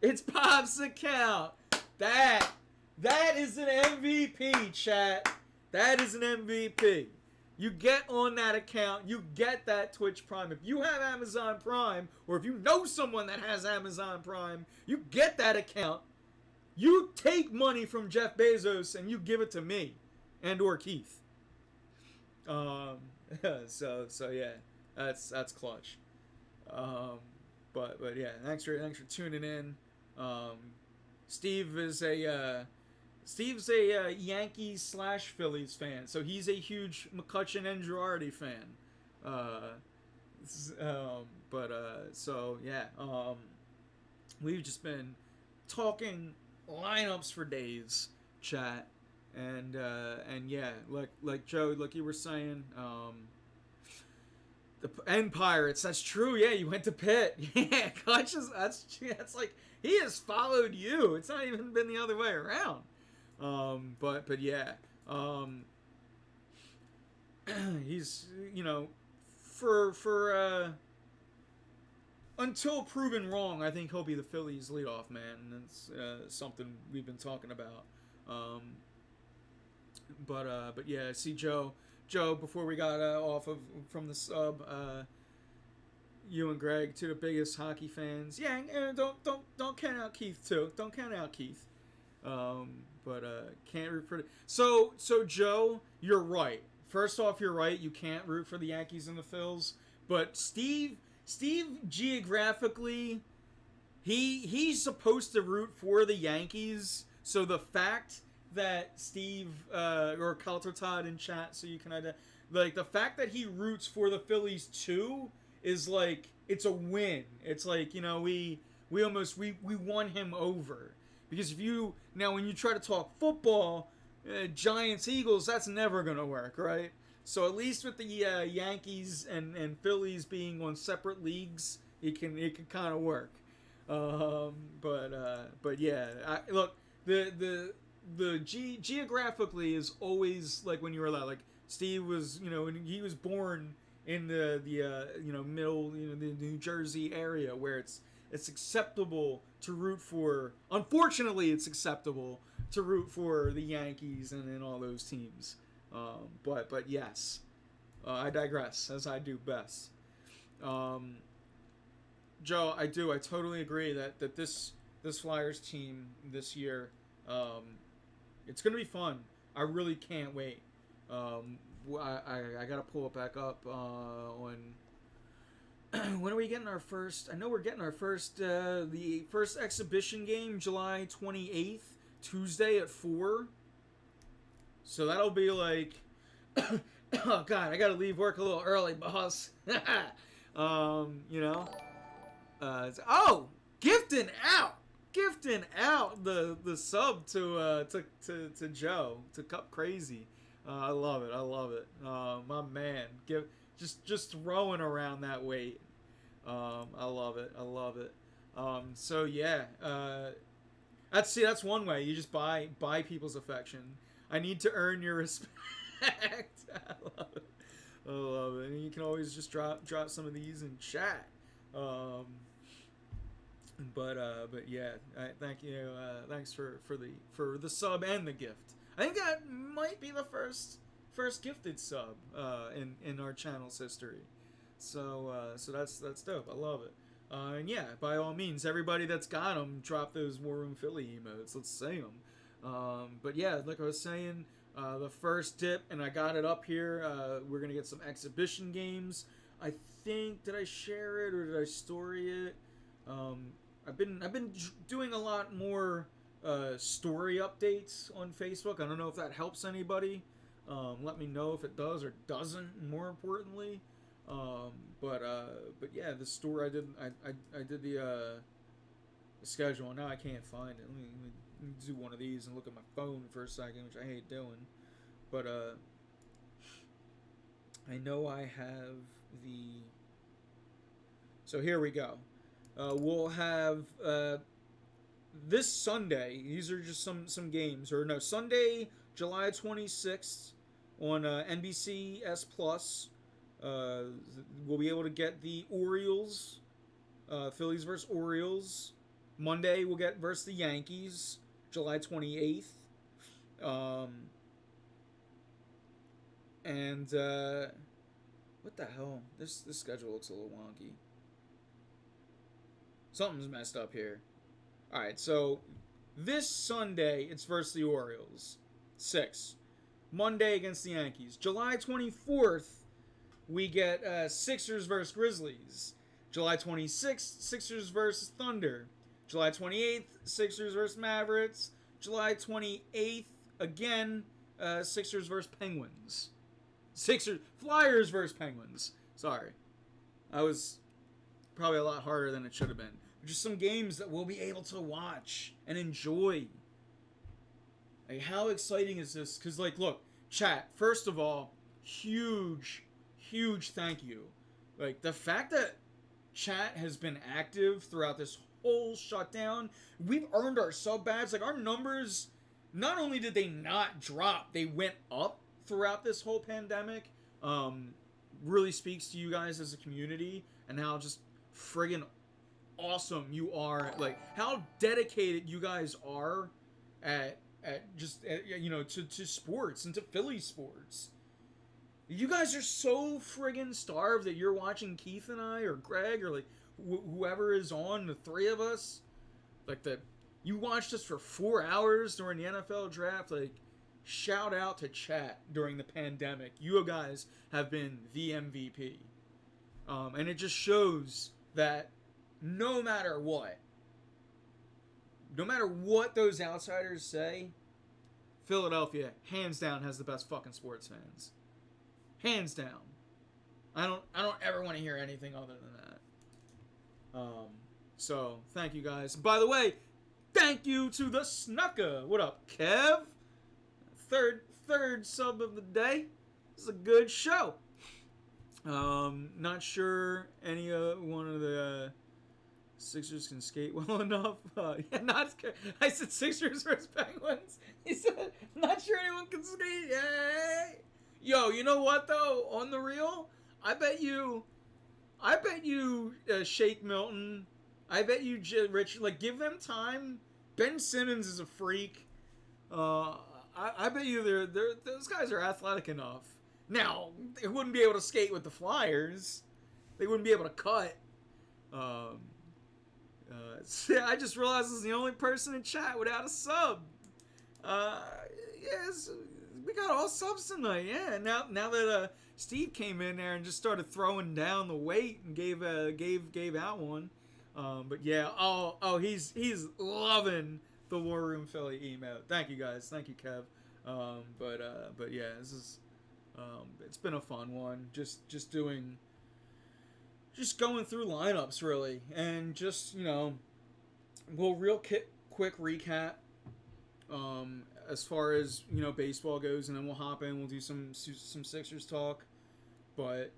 It's Pop's account. That is an MVP, chat. That is an MVP. You get on that account, you get that Twitch Prime. If you have Amazon Prime, or if you know someone that has Amazon Prime, you get that account. You take money from Jeff Bezos and you give it to me and or Keith. So yeah, that's clutch. But yeah, thanks for tuning in. Steve's a Yankees / Phillies fan, so he's a huge McCutchen and Girardi fan. So yeah, we've just been talking lineups for days, chat. And yeah, like Joe, like you were saying, and Pirates. That's true. Yeah, you went to Pitt. Yeah, Clutches. That's like he has followed you. It's not even been the other way around. But yeah, he's for until proven wrong, I think he'll be the Phillies leadoff man. And that's something we've been talking about. Um, but yeah, see Joe, before we got off of from the sub, you and Greg, two of the biggest hockey fans. Yeah, and don't count out Keith too. Don't count out Keith. But can't root for the. So Joe, you're right. First off, you're right. You can't root for the Yankees and the Phils. But Steve geographically, he's supposed to root for the Yankees. So the fact that Steve or Calter Todd in chat, so you can like the fact that he roots for the Phillies too is like it's a win. It's like we won him over, because if you now when you try to talk football, Giants Eagles, that's never gonna work, right? So at least with the Yankees and Phillies being on separate leagues, it can kind of work. But yeah, look, geographically is always like when you were like Steve was, he was born in the middle, the New Jersey area where it's acceptable to root for. Unfortunately, it's acceptable to root for the Yankees and all those teams. But yes, I digress, as I do best. Joe, I totally agree that this Flyers team this year, it's gonna be fun. I really can't wait. I gotta pull it back up on. When are we getting our first? I know we're getting our first the first exhibition game, July 28th, Tuesday at 4. So that'll be like, oh god, I gotta leave work a little early, boss. Gifting out the sub to Joe, to Cup Crazy. I love it. My man, just throwing around that weight. I love it. So yeah, that's one way. You just buy people's affection. I need to earn your respect. I love it. And you can always just drop some of these in chat. But yeah, thank you. Thanks for the sub and the gift. I think that might be the first gifted sub in our channel's history. So that's dope. I love it. And yeah, by all means, everybody that's got them, drop those War Room Philly emotes. Let's say them. But yeah, like I was saying, the first dip, and I got it up here. We're gonna get some exhibition games. I think, did I share it or did I story it? I've been doing a lot more story updates on Facebook. I don't know if that helps anybody. Let me know if it does or doesn't. More importantly, but yeah, the story I did the schedule. Now I can't find it. Let me do one of these and look at my phone for a second, which I hate doing. But I know I have the. So here we go. We'll have this Sunday. These are just some games. Or no, Sunday, July 26th on NBC S Plus. We'll be able to get the Orioles, Phillies versus Orioles. Monday we'll get versus the Yankees, July 28th. And what the hell? This schedule looks a little wonky. Something's messed up here. Alright, so this Sunday it's versus the Orioles. 6. Monday against the Yankees. July 24th, we get Sixers versus Grizzlies. July 26th, Sixers versus Thunder. July 28th, Sixers versus Mavericks. July 28th, again, Sixers versus Penguins. Flyers versus Penguins. Sorry. I was probably a lot harder than it should have been. Just some games that we'll be able to watch and enjoy. Like, how exciting is this? Because, like, look, chat, first of all, huge, huge thank you. Like, the fact that chat has been active throughout this whole shutdown, we've earned our sub badge. Like, our numbers, not only did they not drop, they went up throughout this whole pandemic. Really speaks to you guys as a community and how just friggin' awesome you are. Like, how dedicated you guys are at to sports and to Philly sports. You guys are so friggin' starved that you're watching Keith and I or Greg or like whoever is on, the three of us. Like, you watched us for 4 hours during the NFL draft. Like, shout out to chat during the pandemic. You guys have been the MVP. And it just shows that no matter what those outsiders say, Philadelphia, hands down, has the best fucking sports fans. Hands down. I don't ever want to hear anything other than that. So, thank you guys. By the way, thank you to the Snucka. What up, Kev? Third sub of the day. This is a good show. Not sure any one of the Sixers can skate well enough. I said Sixers versus Penguins. He said, not sure anyone can skate. Yay! Yo, you know what though? On the real, I bet you, Shake Milton. I bet you, Rich. Like, give them time. Ben Simmons is a freak. I bet you those guys are athletic enough. Now, they wouldn't be able to skate with the Flyers. They wouldn't be able to cut. I just realized I was the only person in chat without a sub. Yes, we got all subs tonight. Yeah, now that Steve came in there and just started throwing down the weight and gave out one. But yeah, he's loving the War Room Philly emote. Thank you guys. Thank you, Kev. But yeah, this is it's been a fun one. Just going through lineups really, and just we'll quick recap as far as baseball goes, and then we'll hop in. We'll do some Sixers talk, but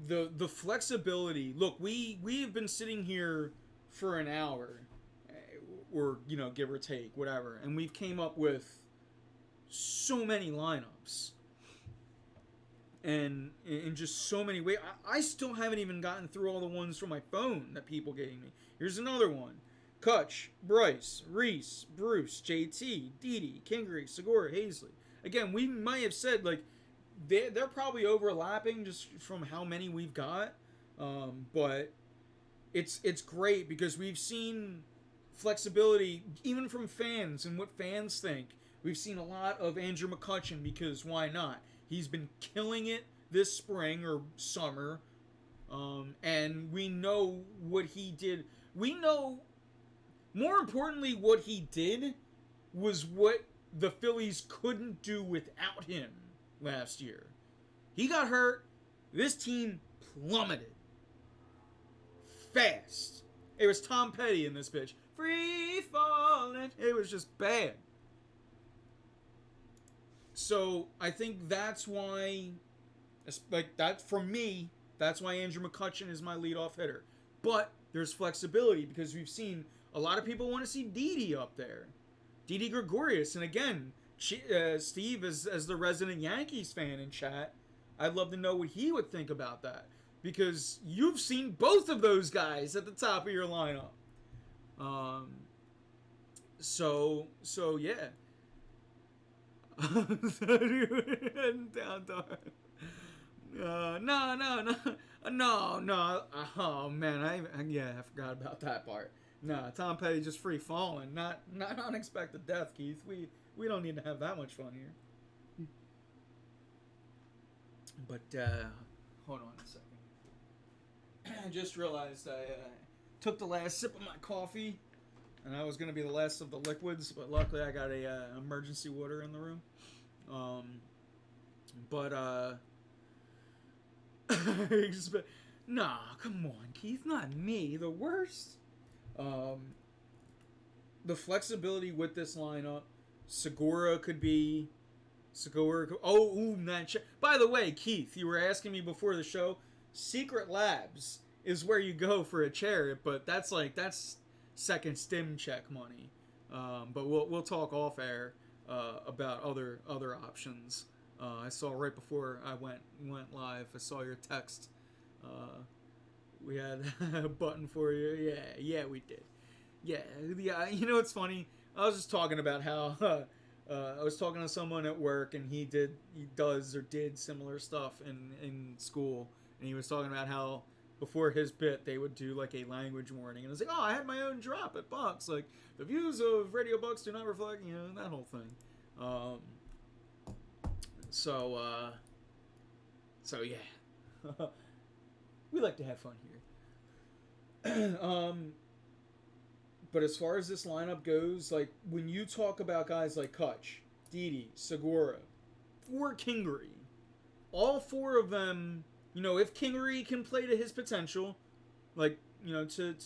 the flexibility. Look, we've been sitting here for an hour, or give or take, whatever, and we've came up with so many lineups, and in just so many ways. I still haven't even gotten through all the ones from my phone that people gave me. Here's another one: Kutch, Bryce, Reese, Bruce, JT, Didi, Kingery, Segura, Hazley. Again, we might have said like they're probably overlapping just from how many we've got, but it's great because we've seen flexibility even from fans and what fans think. We've seen a lot of Andrew McCutchen because why not? He's been killing it this spring or summer, and we know what he did. We know, more importantly, what he did was what the Phillies couldn't do without him last year. He got hurt. This team plummeted fast. It was Tom Petty in this bitch. Free falling. It was just bad. So I think that's why, like that for me, that's why Andrew McCutchen is my leadoff hitter. But there's flexibility because we've seen a lot of people want to see Didi up there, Didi Gregorius, and again, Steve as the resident Yankees fan in chat, I'd love to know what he would think about that because you've seen both of those guys at the top of your lineup. So yeah. No. Oh man, I forgot about that part. No, Tom Petty just free falling, not unexpected death, Keith. We don't need to have that much fun here. But hold on a second. I just realized I took the last sip of my coffee. And I was going to be the last of the liquids, but luckily I got a emergency water in the room. Nah, come on, Keith, not me, the worst. the flexibility with this lineup. Segura could be. Segura. Oh, ooh, man. By the way, Keith, you were asking me before the show. Secret Labs is where you go for a chair, but that's second stim check money. But we'll talk off air about other options. I saw right before I went live. I saw your text. We had a button for you. Yeah, we did. Yeah. You know what's funny? I was just talking about how I was talking to someone at work, and he did similar stuff in school, and he was talking about how before his bit they would do like a language warning, and I was like, oh, I had my own drop at Bucks, like the views of Radio Bucks do not reflect, that whole thing. So yeah, we like to have fun here. But as far as this lineup goes, like when you talk about guys like Kutch, Didi, Segura, or Kingery, all four of them, if Kingery can play to his potential, like to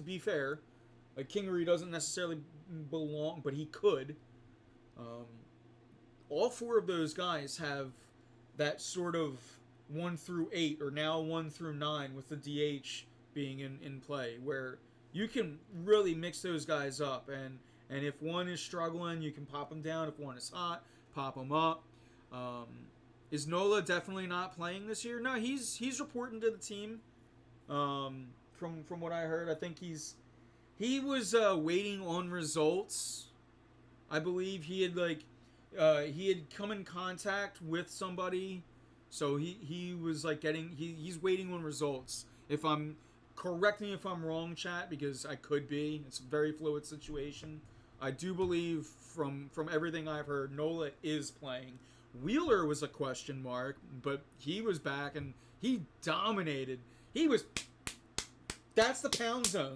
be fair, like Kingery doesn't necessarily belong, but he could. All four of those guys have that sort of 1 through 8, or now 1 through 9 with the DH being in play, where you can really mix those guys up, and if one is struggling, you can pop them down. If one is hot, pop them up. Is Nola definitely not playing this year? No, he's reporting to the team. From what I heard, I think he was waiting on results. I believe he had come in contact with somebody, so he was like he's waiting on results. Correct me if I'm wrong, chat, because I could be. It's a very fluid situation. I do believe from everything I've heard, Nola is playing. Wheeler was a question mark, but he was back and he dominated. That's the pound zone,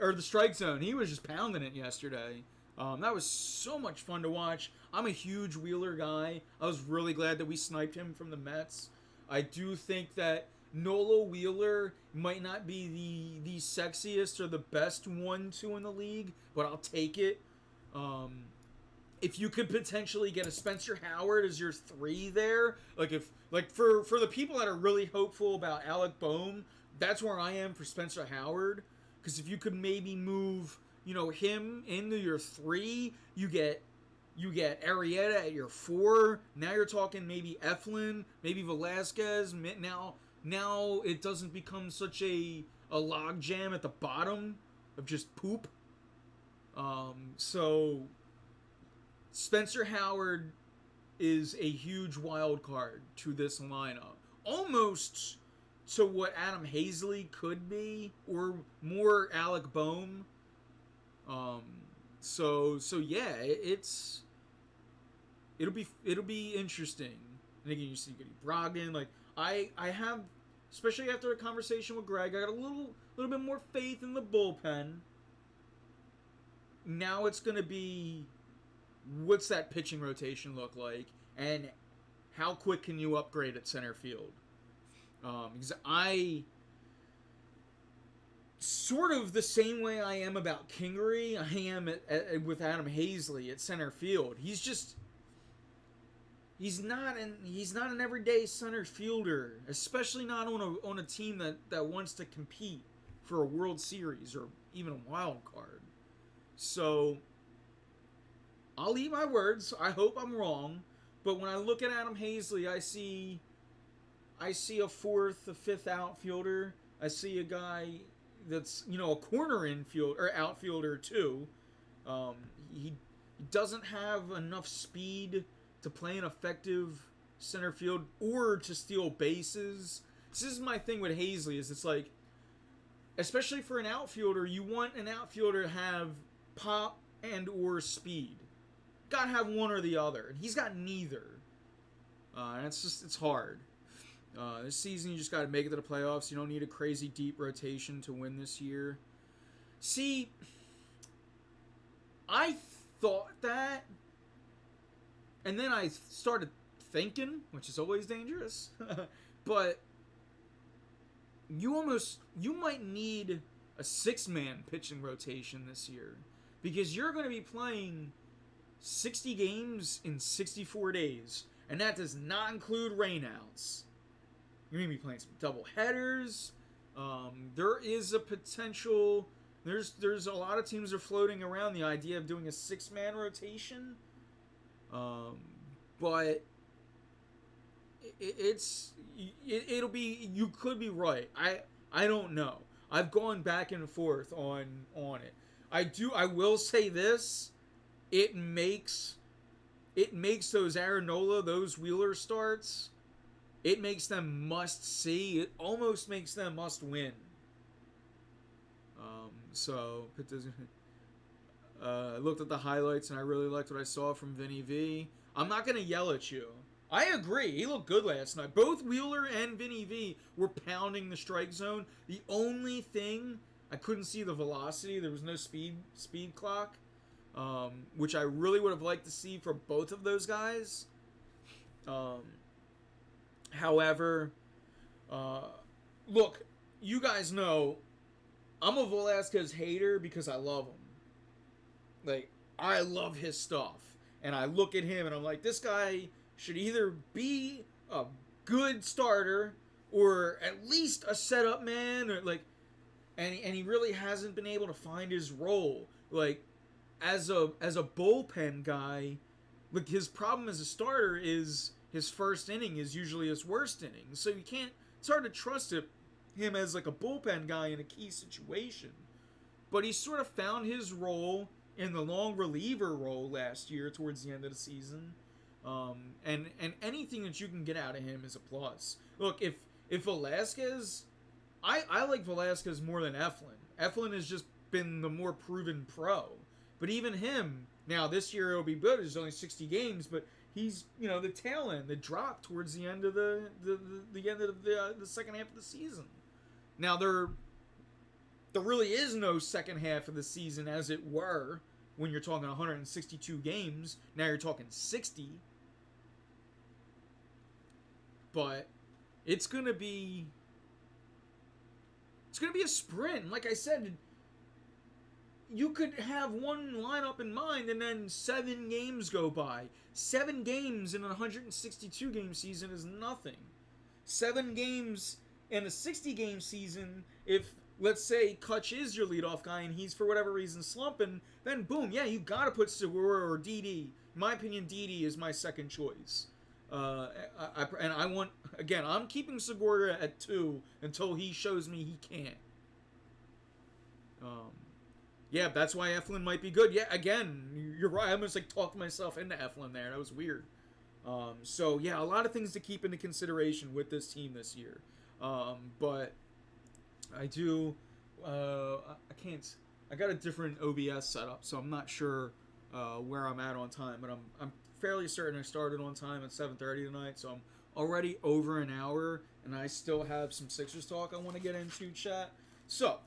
or the strike zone. He was just pounding it yesterday. That was so much fun to watch. I'm a huge Wheeler guy. I was really glad that we sniped him from the Mets. I do think that Nola Wheeler might not be the sexiest or the best 1-2 in the league, but I'll take it. If you could potentially get a Spencer Howard as your 3 there, for the people that are really hopeful about Alec Boehm, that's where I am for Spencer Howard. Because if you could maybe move, him into your 3, you get Arrieta at your 4. Now you're talking maybe Eflin, maybe Velasquez. Now it doesn't become such a log jam at the bottom of just poop. So Spencer Howard is a huge wild card to this lineup. Almost to what Adam Hazley could be, or more Alec Boehm. So yeah, it'll be interesting. And again, you see Brogdon. Like I have, especially after a conversation with Greg, I got a little bit more faith in the bullpen. Now it's gonna be, what's that pitching rotation look like, and how quick can you upgrade at center field? Because I, sort of the same way I am about Kingery, I am with Adam Hazley at center field. He's not an everyday center fielder, especially not on a team that wants to compete for a World Series or even a wild card. So I'll eat my words. I hope I'm wrong, but when I look at Adam Hazley, I see a 4th, a 5th outfielder. I see a guy that's a corner infield or outfielder too. He doesn't have enough speed to play an effective center field or to steal bases. This is my thing with Hazley, is it's like, especially for an outfielder, you want an outfielder to have pop and or speed. Gotta have one or the other, and he's got neither. And it's hard. This season, you just got to make it to the playoffs. You don't need a crazy deep rotation to win this year. See, I thought that, and then I started thinking, which is always dangerous, but you might need a 6-man pitching rotation this year, because you're going to be playing 60 games in 64 days, and that does not include rainouts. You're going to be playing some double headers. There is a potential. There's a lot of teams are floating around the idea of doing a 6-man rotation, but it'll be, you could be right. I don't know. I've gone back and forth on it. I will say this. It makes those Aaron Nola, those Wheeler starts, it makes them must see. It almost makes them must win. So I looked at the highlights and I really liked what I saw from Vinny V. I'm not gonna yell at you. I agree. He looked good last night. Both Wheeler and Vinny V were pounding the strike zone. The only thing, I couldn't see the velocity. There was no speed clock, which I really would have liked to see for both of those guys. However, look, you guys know I'm a Velasquez hater because I love him. Like, I love his stuff. And I look at him and I'm like, this guy should either be a good starter or at least a setup man, or like, and he really hasn't been able to find his role. Like, as a bullpen guy, like, his problem as a starter is his first inning is usually his worst inning. So you can't, it's hard to trust him as like a bullpen guy in a key situation. But he sort of found his role in the long reliever role last year towards the end of the season. And anything that you can get out of him is a plus. Look, if Velasquez, I like Velasquez more than Eflin. Eflin has just been the more proven pro. But even him, now this year it'll be good. There's only 60 games, but he's, the tail end, the drop towards the end of the end of the second half of the season. Now there really is no second half of the season, as it were, when you're talking 162 games. Now you're talking 60. But it's gonna be a sprint. Like I said, you could have one lineup in mind and then 7 games go by. 7 games in a 162 game season is nothing. 7 games in a 60 game season, if let's say Kutch is your leadoff guy and he's for whatever reason slumping, then boom, yeah, you gotta put Segura or Didi. In my opinion, Didi is my second choice. I want, again, I'm keeping Segura at 2 until he shows me he can't. Yeah, that's why Eflin might be good. Yeah, again, you're right. I almost like talked myself into Eflin there. That was weird. So yeah, a lot of things to keep into consideration with this team this year. But I do, I got a different OBS setup, so I'm not sure where I'm at on time, but I'm fairly certain I started on time at 7:30 tonight, so I'm already over an hour, and I still have some Sixers talk I want to get into, chat. So,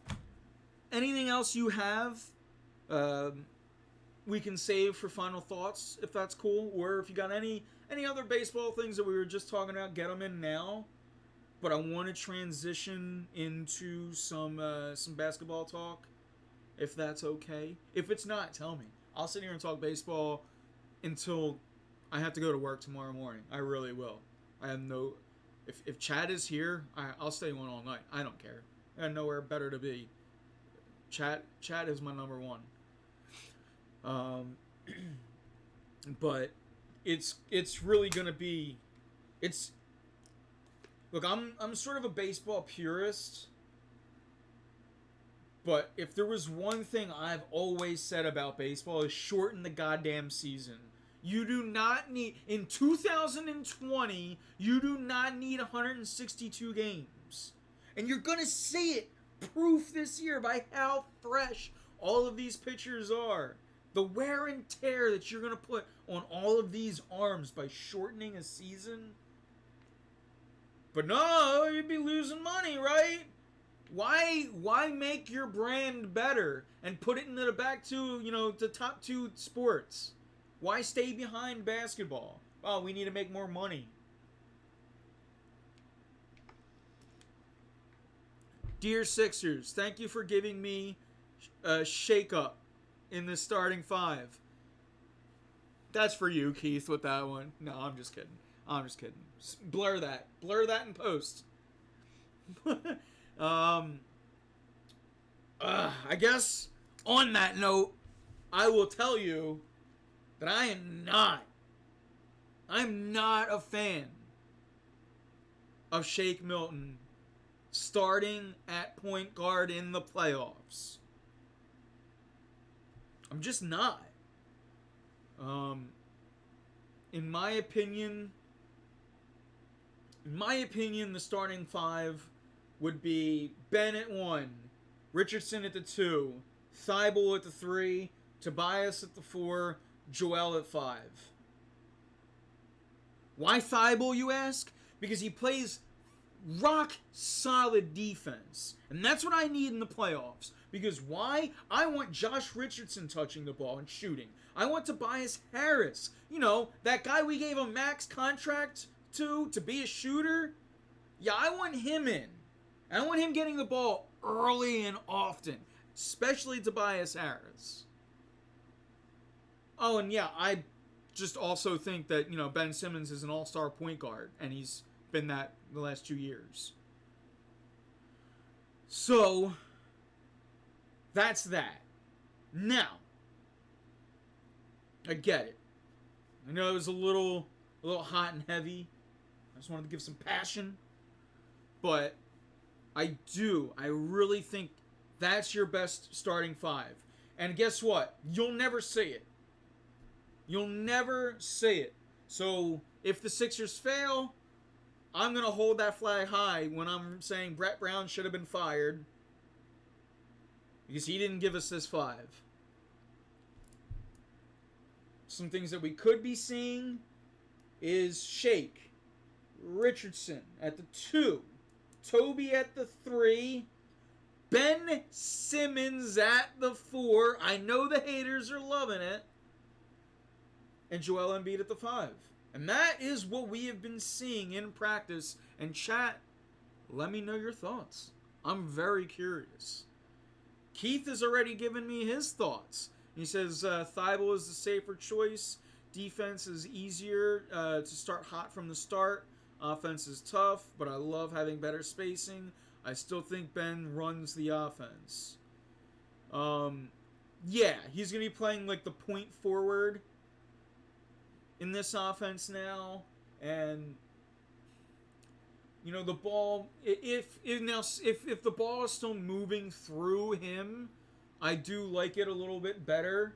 anything else you have, we can save for final thoughts, if that's cool, or if you got any other baseball things that we were just talking about, get them in now. But I want to transition into some basketball talk, if that's okay. If it's not, tell me. I'll sit here and talk baseball until I have to go to work tomorrow morning. I really will. I have no... If Chad is here, I'll stay on all night. I don't care. I have nowhere better to be. Chad is my number one. But it's really gonna be... Look, I'm sort of a baseball purist, but if there was one thing I've always said about baseball is shorten the goddamn season. You do not need, in 2020, you do not need 162 games. And you're going to see it proof this year by how fresh all of these pitchers are. The wear and tear that you're going to put on all of these arms by shortening a season. But no, you'd be losing money, right? Why make your brand better and put it into the back to, the top 2 sports? Why stay behind basketball? Oh, we need to make more money. Dear Sixers, thank you for giving me a shake-up in the starting five. That's for you, Keith, with that one. No, I'm just kidding. Blur that. Blur that in post. I guess on that note, I will tell you that I'm not a fan of Shake Milton starting at point guard in the playoffs. I'm just not. In my opinion, the starting five would be Ben at 1, Richardson at the 2, Thibault at the 3, Tobias at the 4, Joel at 5. Why Thibault, you ask? Because he plays rock solid defense. And that's what I need in the playoffs. Because why? I want Josh Richardson touching the ball and shooting. I want Tobias Harris. You know, that guy we gave a max contract to be a shooter. Yeah, I want him in. I want him getting the ball early and often. Especially Tobias Harris. Oh, and yeah, I just also think that, you know, Ben Simmons is an all-star point guard. And he's been that the last 2 years. So, that's that. Now, I get it. I know it was a little hot and heavy. I just wanted to give some passion. But I really think that's your best starting five. And guess what? You'll never see it. You'll never see it. So if the Sixers fail, I'm going to hold that flag high when I'm saying Brett Brown should have been fired. Because he didn't give us this five. Some things that we could be seeing is Shake, Richardson at the 2, Toby at the 3, Ben Simmons at the 4. I know the haters are loving it. And Joel Embiid at the 5. And that is what we have been seeing in practice. And chat, let me know your thoughts. I'm very curious. Keith has already given me his thoughts. He says Thibault is the safer choice. Defense is easier to start hot from the start. Offense is tough, but I love having better spacing. I still think Ben runs the offense. Yeah, he's going to be playing like the point forward in this offense now. And, you know, the ball, if the ball is still moving through him, I do like it a little bit better.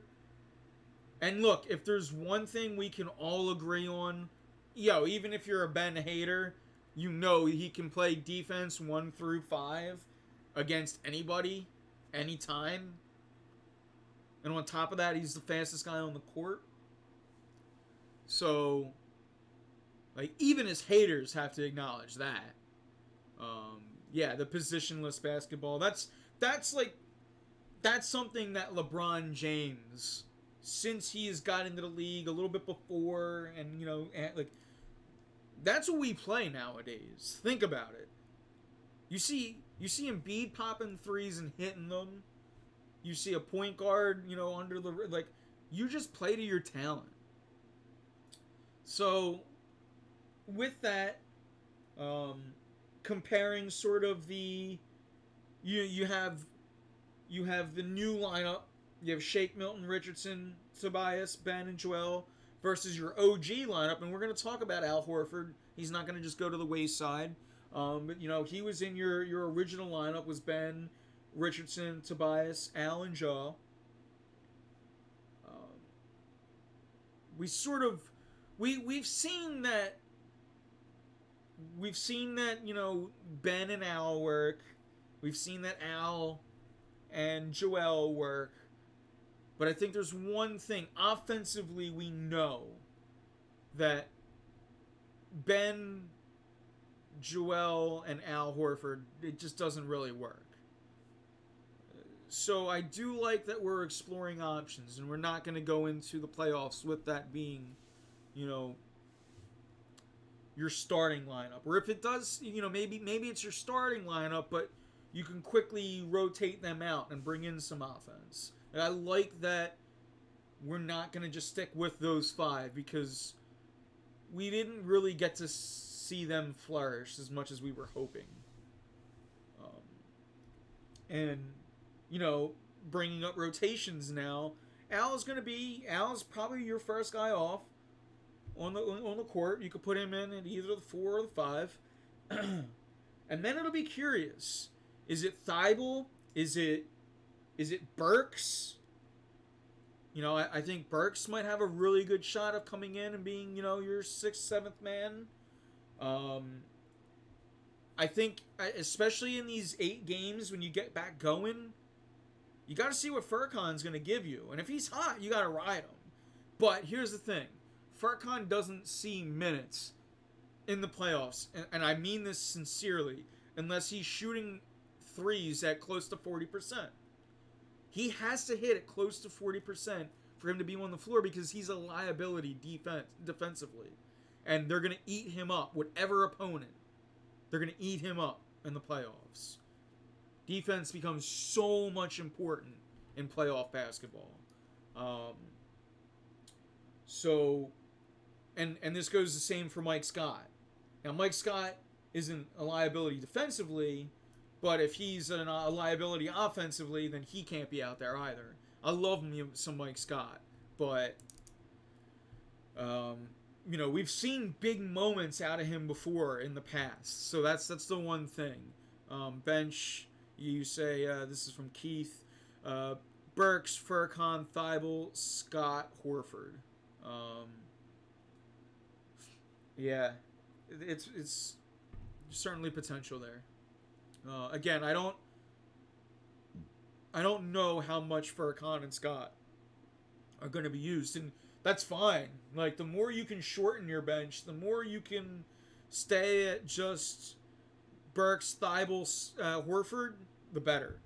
And look, if there's one thing we can all agree on, even if you're a Ben hater, you know he can play defense 1 through 5 against anybody, anytime. And on top of that, he's the fastest guy on the court. So, like, even his haters have to acknowledge that. The positionless basketball, that's something that LeBron James, since he has got into the league a little bit before, and, you know, that's what we play nowadays. Think about it. You see Embiid popping threes and hitting them. You see a point guard, you know, under the, like, you just play to your talent. So, with that, comparing sort of the, you have the new lineup. You have Shake, Milton, Richardson, Tobias, Ben, and Joel versus your OG lineup. And we're going to talk about Al Horford. He's not going to just go to the wayside. But, you know, he was in your original lineup was Ben, Richardson, Tobias, Al, and Joel. We've seen that, you know, Ben and Al work. We've seen that Al and Joel work. But I think there's one thing. Offensively, we know that Ben, Joel, and Al Horford, it just doesn't really work. So I do like that we're exploring options, and we're not going to go into the playoffs with that being, you know, your starting lineup. Or if it does, you know, maybe it's your starting lineup, but you can quickly rotate them out and bring in some offense. And I like that we're not going to just stick with those 5 because we didn't really get to see them flourish as much as we were hoping. And, bringing up rotations now, Al's probably your first guy off on the court. You could put him in at either the 4 or the 5. And then it'll be curious. Is it Thibault? Is it Burks? I think Burks might have a really good shot of coming in and being, your 6th, 7th man. I think, especially in these 8 games, when you get back going, you got to see what Furkan's going to give you. And if he's hot, you got to ride him. But here's the thing. Furkan doesn't see minutes in the playoffs, and I mean this sincerely, unless he's shooting threes at close to 40%. He has to hit at close to 40% for him to be on the floor because he's a liability defensively. And they're going to eat him up, whatever opponent. They're going to eat him up in the playoffs. Defense becomes so much important in playoff basketball. And this goes the same for Mike Scott. Now, Mike Scott isn't a liability defensively, but if he's a liability offensively, then he can't be out there either. I love me some Mike Scott, but we've seen big moments out of him before in the past, so that's the one thing. Bench, you say this is from Keith. Burks, Furkan, Thibault, Scott, Horford. Yeah, it's certainly potential there. Again, I don't know how much Furkan and Scott are going to be used, and that's fine. Like, the more you can shorten your bench, the more you can stay at just Burks, Thibault, Horford, the better.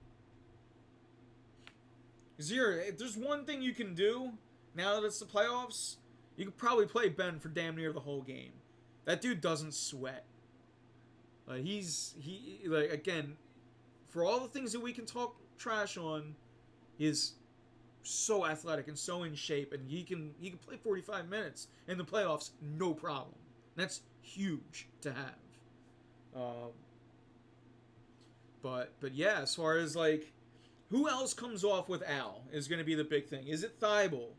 If there's one thing you can do now that it's the playoffs, you could probably play Ben for damn near the whole game. That dude doesn't sweat. Again, for all the things that we can talk trash on, is so athletic and so in shape, and he can play 45 minutes in the playoffs, no problem. That's huge to have. But yeah, as far as who else comes off with Al is going to be the big thing. Is it Thibault?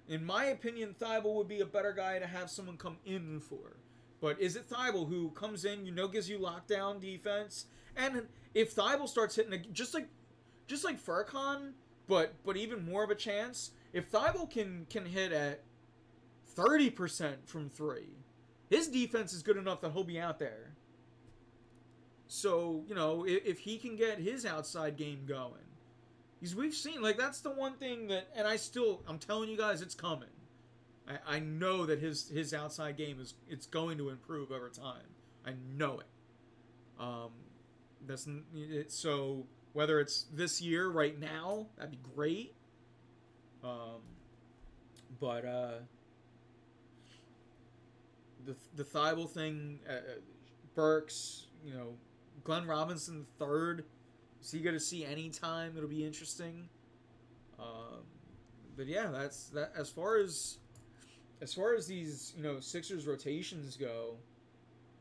In my opinion, Thibault would be a better guy to have someone come in for. But is it Thibault who comes in, gives you lockdown defense? And if Thibault starts hitting, just like Furkan, but even more of a chance, if Thibault can hit at 30% from 3, his defense is good enough that he'll be out there. So, if he can get his outside game going, because we've seen, that's the one thing that, and I'm telling you guys, it's coming. I know that his outside game it's going to improve over time. I know it. So whether it's this year, right now, that'd be great. But the Thibault thing, Burks, Glenn Robinson III, is he going to see any time? It'll be interesting. But yeah, that's that. As far as these Sixers rotations go,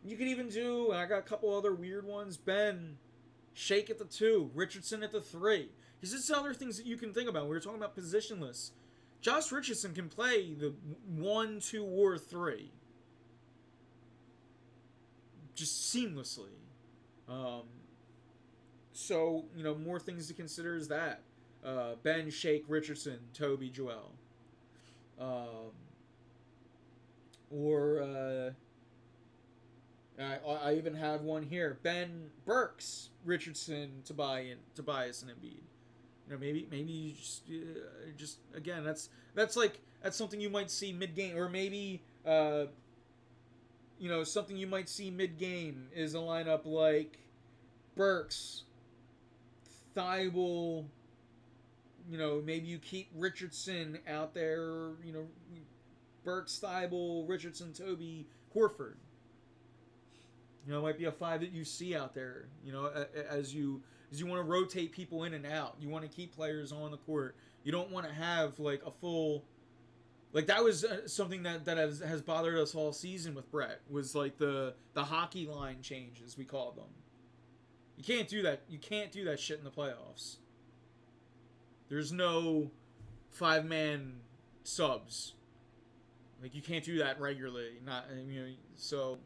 you could even do. I got a couple other weird ones. Ben, Shake at the 2, Richardson at the 3. Because there's other things that you can think about. We were talking about positionless. Josh Richardson can play the 1, 2, or 3. Just seamlessly. So, more things to consider is that. Ben, Shake, Richardson, Toby, Joel. I even have one here. Ben, Burks, Richardson, Tobias, and Embiid. Maybe you just again, that's something you might see mid-game, or maybe something you might see mid-game is a lineup like Burks, Thibault. Maybe you keep Richardson out there. Burks, Thibault, Richardson, Toby, Horford. It might be a 5 that you see out there. As you is you want to rotate people in and out. You want to keep players on the court. You don't want to have like a full, like that was something that has bothered us all season with Brett, was like the hockey line changes, we call them. You can't do that. You can't do that shit in the playoffs. There's no 5-man subs. Like you can't do that regularly. Not, you know, so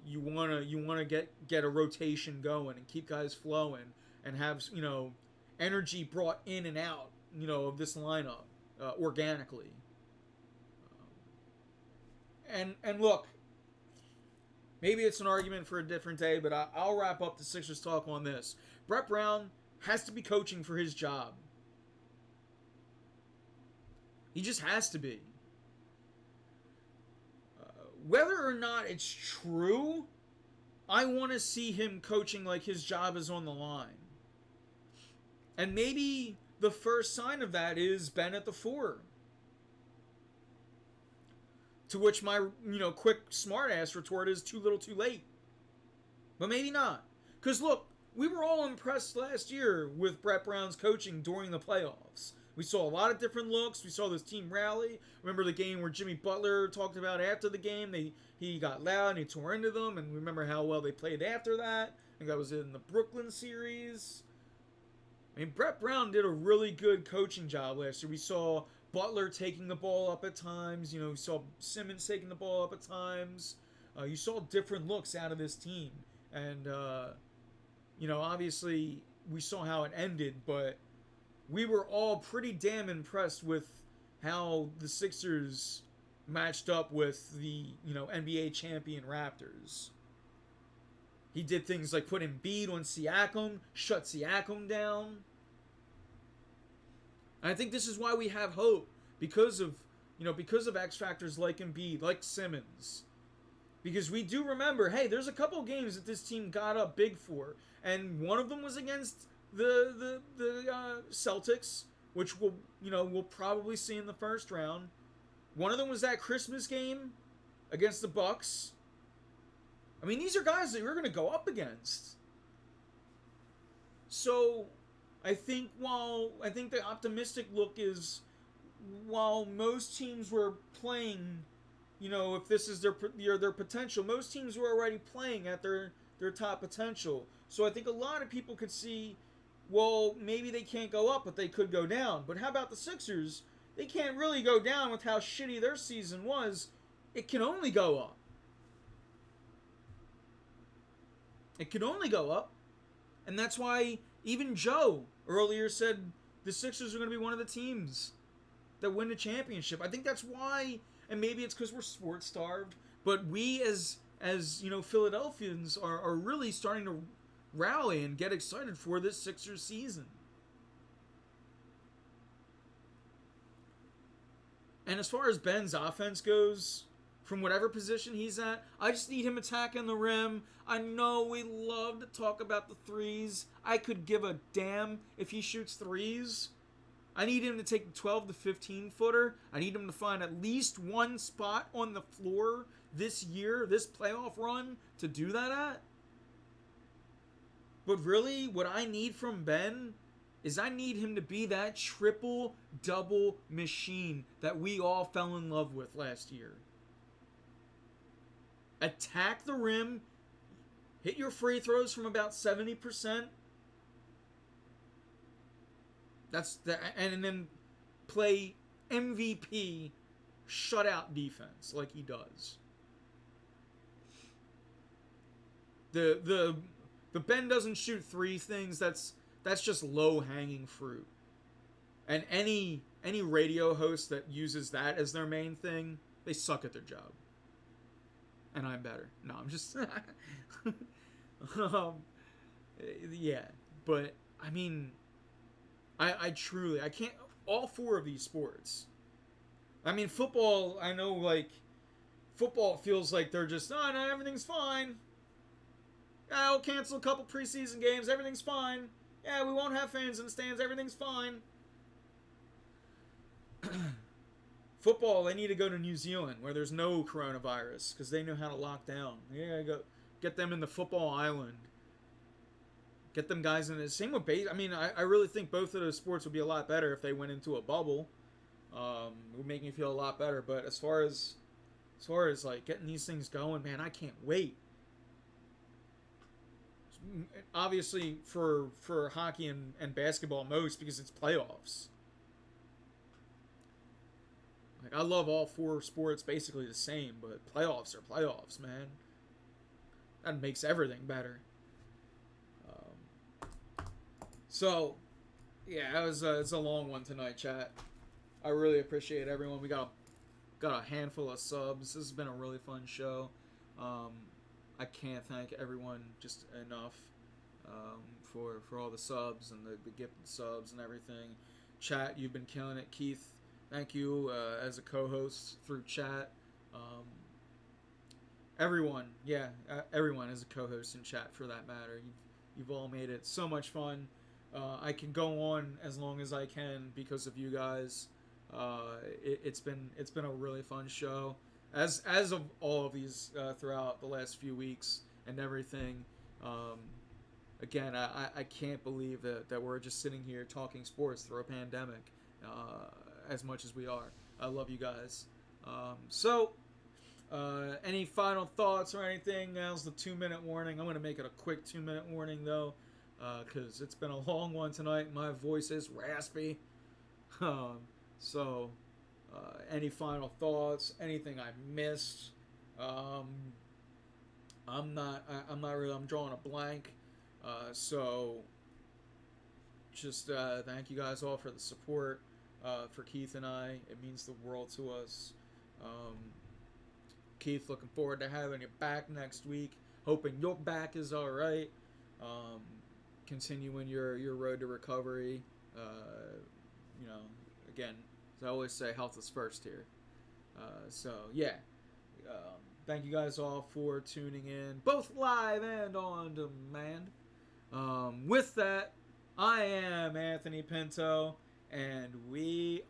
you wanna get a rotation going and keep guys flowing and have, you know, energy brought in and out, you know, of this lineup organically. And look, maybe it's an argument for a different day, but I'll wrap up the Sixers talk on this. Brett Brown has to be coaching for his job. He just has to be. Whether or not it's true, I want to see him coaching like his job is on the line. And maybe the first sign of that is Ben at the 4. To which my, you know, quick smart-ass retort is too little too late. But maybe not. Because look, we were all impressed last year with Brett Brown's coaching during the playoffs. We saw a lot of different looks. We saw this team rally. Remember the game where Jimmy Butler talked about after the game? He got loud and he tore into them. And remember how well they played after that? I think that was in the Brooklyn series. I mean, Brett Brown did a really good coaching job last year. We saw Butler taking the ball up at times. You know, we saw Simmons taking the ball up at times. You saw different looks out of this team. And, you know, obviously we saw how it ended, but we were all pretty damn impressed with how the Sixers matched up with the, you know, NBA champion Raptors. He did things like put Embiid on Siakam, shut Siakam down. And I think this is why we have hope, because of, you know, because of X factors like Embiid, like Simmons. Because we do remember, hey, there's a couple games that this team got up big for, and one of them was against the Celtics, which we'll probably see in the first round. One of them was that Christmas game against the Bucks. I mean, these are guys that you're going to go up against. So, I think the optimistic look is, while most teams were playing, you know, if this is their potential, most teams were already playing at their top potential. So I think a lot of people could see, well, maybe they can't go up, but they could go down. But how about the Sixers? They can't really go down with how shitty their season was. It can only go up. It can only go up. And that's why even Joe earlier said the Sixers are going to be one of the teams that win the championship. I think that's why, and maybe it's because we're sports starved, but we as you know, Philadelphians are really starting to rally and get excited for this Sixers season. And as far as Ben's offense goes, from whatever position he's at, I just need him attacking the rim. I know we love to talk about the threes. I could give a damn if he shoots threes. I need him to take the 12 to 15 footer. I need him to find at least one spot on the floor this year, this playoff run, to do that at. But really, what I need from Ben is I need him to be that triple-double machine that we all fell in love with last year. Attack the rim, hit your free throws from about 70%. And then play MVP shutout defense like he does. The Ben doesn't shoot three things. That's just low hanging fruit. And any radio host that uses that as their main thing, they suck at their job. And I'm better. No, I'm just yeah, but I mean, I truly, I can't, all four of these sports. I mean, football, I know, like, football feels like they're just, oh, no, everything's fine. Yeah, we'll cancel a couple preseason games, everything's fine. Yeah, we won't have fans in the stands, everything's fine. Football, they need to go to New Zealand, where there's no coronavirus, because they know how to lock down. Yeah, go get them in the football island. Get them guys in the same with base. I mean, I really think both of those sports would be a lot better if they went into a bubble. It would make me feel a lot better. But as far as like getting these things going, man, I can't wait. Obviously for hockey and basketball most because it's playoffs. Like I love all four sports basically the same, but playoffs are playoffs, man. That makes everything better. So, yeah, it's a long one tonight, chat. I really appreciate everyone. We got a handful of subs. This has been a really fun show. I can't thank everyone just enough for all the subs and the gifted subs and everything. Chat, you've been killing it. Keith, thank you as a co-host through chat. Everyone as a co-host in chat for that matter. You've all made it so much fun. I can go on as long as I can because of you guys. It's been a really fun show, as of all of these throughout the last few weeks and everything. Again, I can't believe that we're just sitting here talking sports through a pandemic as much as we are. I love you guys. Any final thoughts or anything? Now's the 2-minute warning. I'm going to make it a quick 2-minute warning though, because it's been a long one tonight. My voice is raspy. Any final thoughts? Anything I missed? I'm drawing a blank. Just thank you guys all for the support for Keith and I. It means the world to us. Keith, looking forward to having you back next week. Hoping your back is all right. Continuing your road to recovery. Again, as I always say, health is first here. Thank you guys all for tuning in, both live and on demand. With that, I am Anthony Pinto, and we